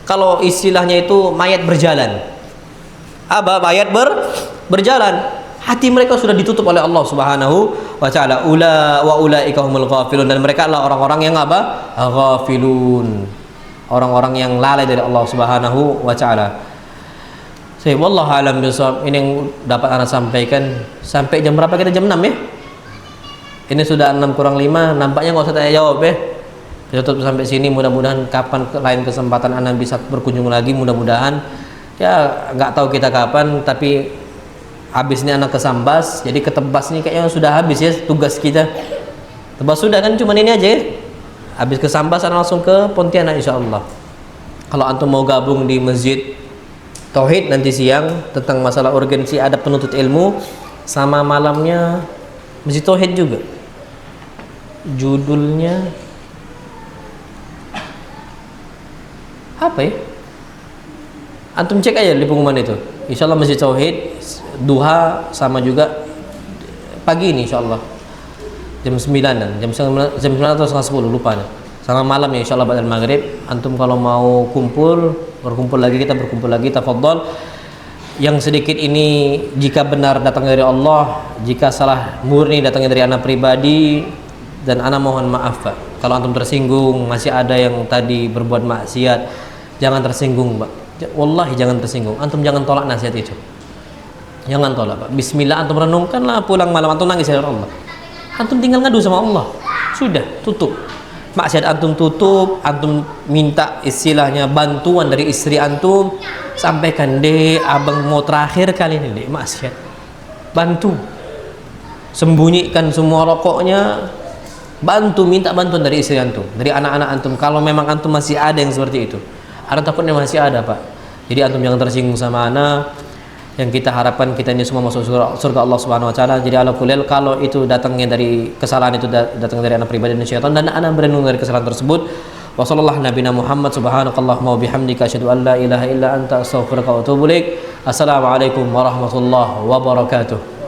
Kalau istilahnya itu mayat berjalan. Apa? Mayat berjalan. Hati mereka sudah ditutup oleh Allah Subhanahu wa taala. Ulaika humul ghafilun, dan mereka adalah orang-orang yang apa? Ghafilun. Orang-orang yang lalai dari Allah Subhanahu wa taala. Saya wallahu alam bisawab. Ini yang dapat Anda sampaikan. Sampai jam berapa kita? Jam 6 ya? Ini sudah 6 kurang 5. Nampaknya nggak usah tanya jawab ya. Tutup sampai sini. Mudah-mudahan kapan lain kesempatan Anda bisa berkunjung lagi, mudah-mudahan. Ya nggak tahu kita kapan, tapi habis ini anak kesambas, jadi ketebas nih kayaknya sudah habis ya tugas kita. Tebas sudah kan, cuman ini aja ya. Habis kesambas anak langsung ke Pontianak insyaallah. Kalau antum mau gabung di Masjid Tauhid nanti siang tentang masalah urgensi adab penuntut ilmu, sama malamnya Masjid Tauhid juga. Judulnya apa ya? Antum cek aja di pengumuman itu. Insyaallah Masjid Tauhid duha sama juga pagi ini insyaallah. jam 9-an, jam 9 atau setengah 10 lupa nih. Sama malam ya insyaallah ba'dal maghrib. Antum kalau mau berkumpul lagi, kita berkumpul lagi, tafadhol. Yang sedikit ini jika benar datang dari Allah, jika salah murni datangnya dari anak pribadi, dan ana mohon maaf Pak. Kalau antum tersinggung, masih ada yang tadi berbuat maksiat, jangan tersinggung Pak. Wallahi jangan tersinggung. Antum jangan tolak nasihat itu. Jangan tolak Pak. Bismillah, antum renungkanlah pulang malam, antum nangis dari Allah. Antum tinggal ngadu sama Allah. Sudah, tutup. Maksiat antum tutup, antum minta istilahnya bantuan dari istri antum, sampaikan, "Dek, abang mau terakhir kali ini, Dek, maksiat." Bantu. Sembunyikan semua rokoknya, bantu, minta bantuan dari istri antum, dari anak-anak antum. Kalau memang antum masih ada yang seperti itu, ada takutnya masih ada Pak. Jadi antum jangan tersinggung sama anak. Yang kita harapkan kita ini semua masuk surga Allah Subhanahu wa taala. Jadi ala kulil, kalau itu datangnya dari kesalahan, itu datangnya dari anak pribadi dan syaitan, dan anak berlindung dari kesalahan tersebut. Wa sallallahu nabiyana Muhammad subhanakallahumma wa bihamdika asyhadu an la ilaha illa anta astaghfiruka wa atubu ilaik. Assalamualaikum warahmatullahi wabarakatuh.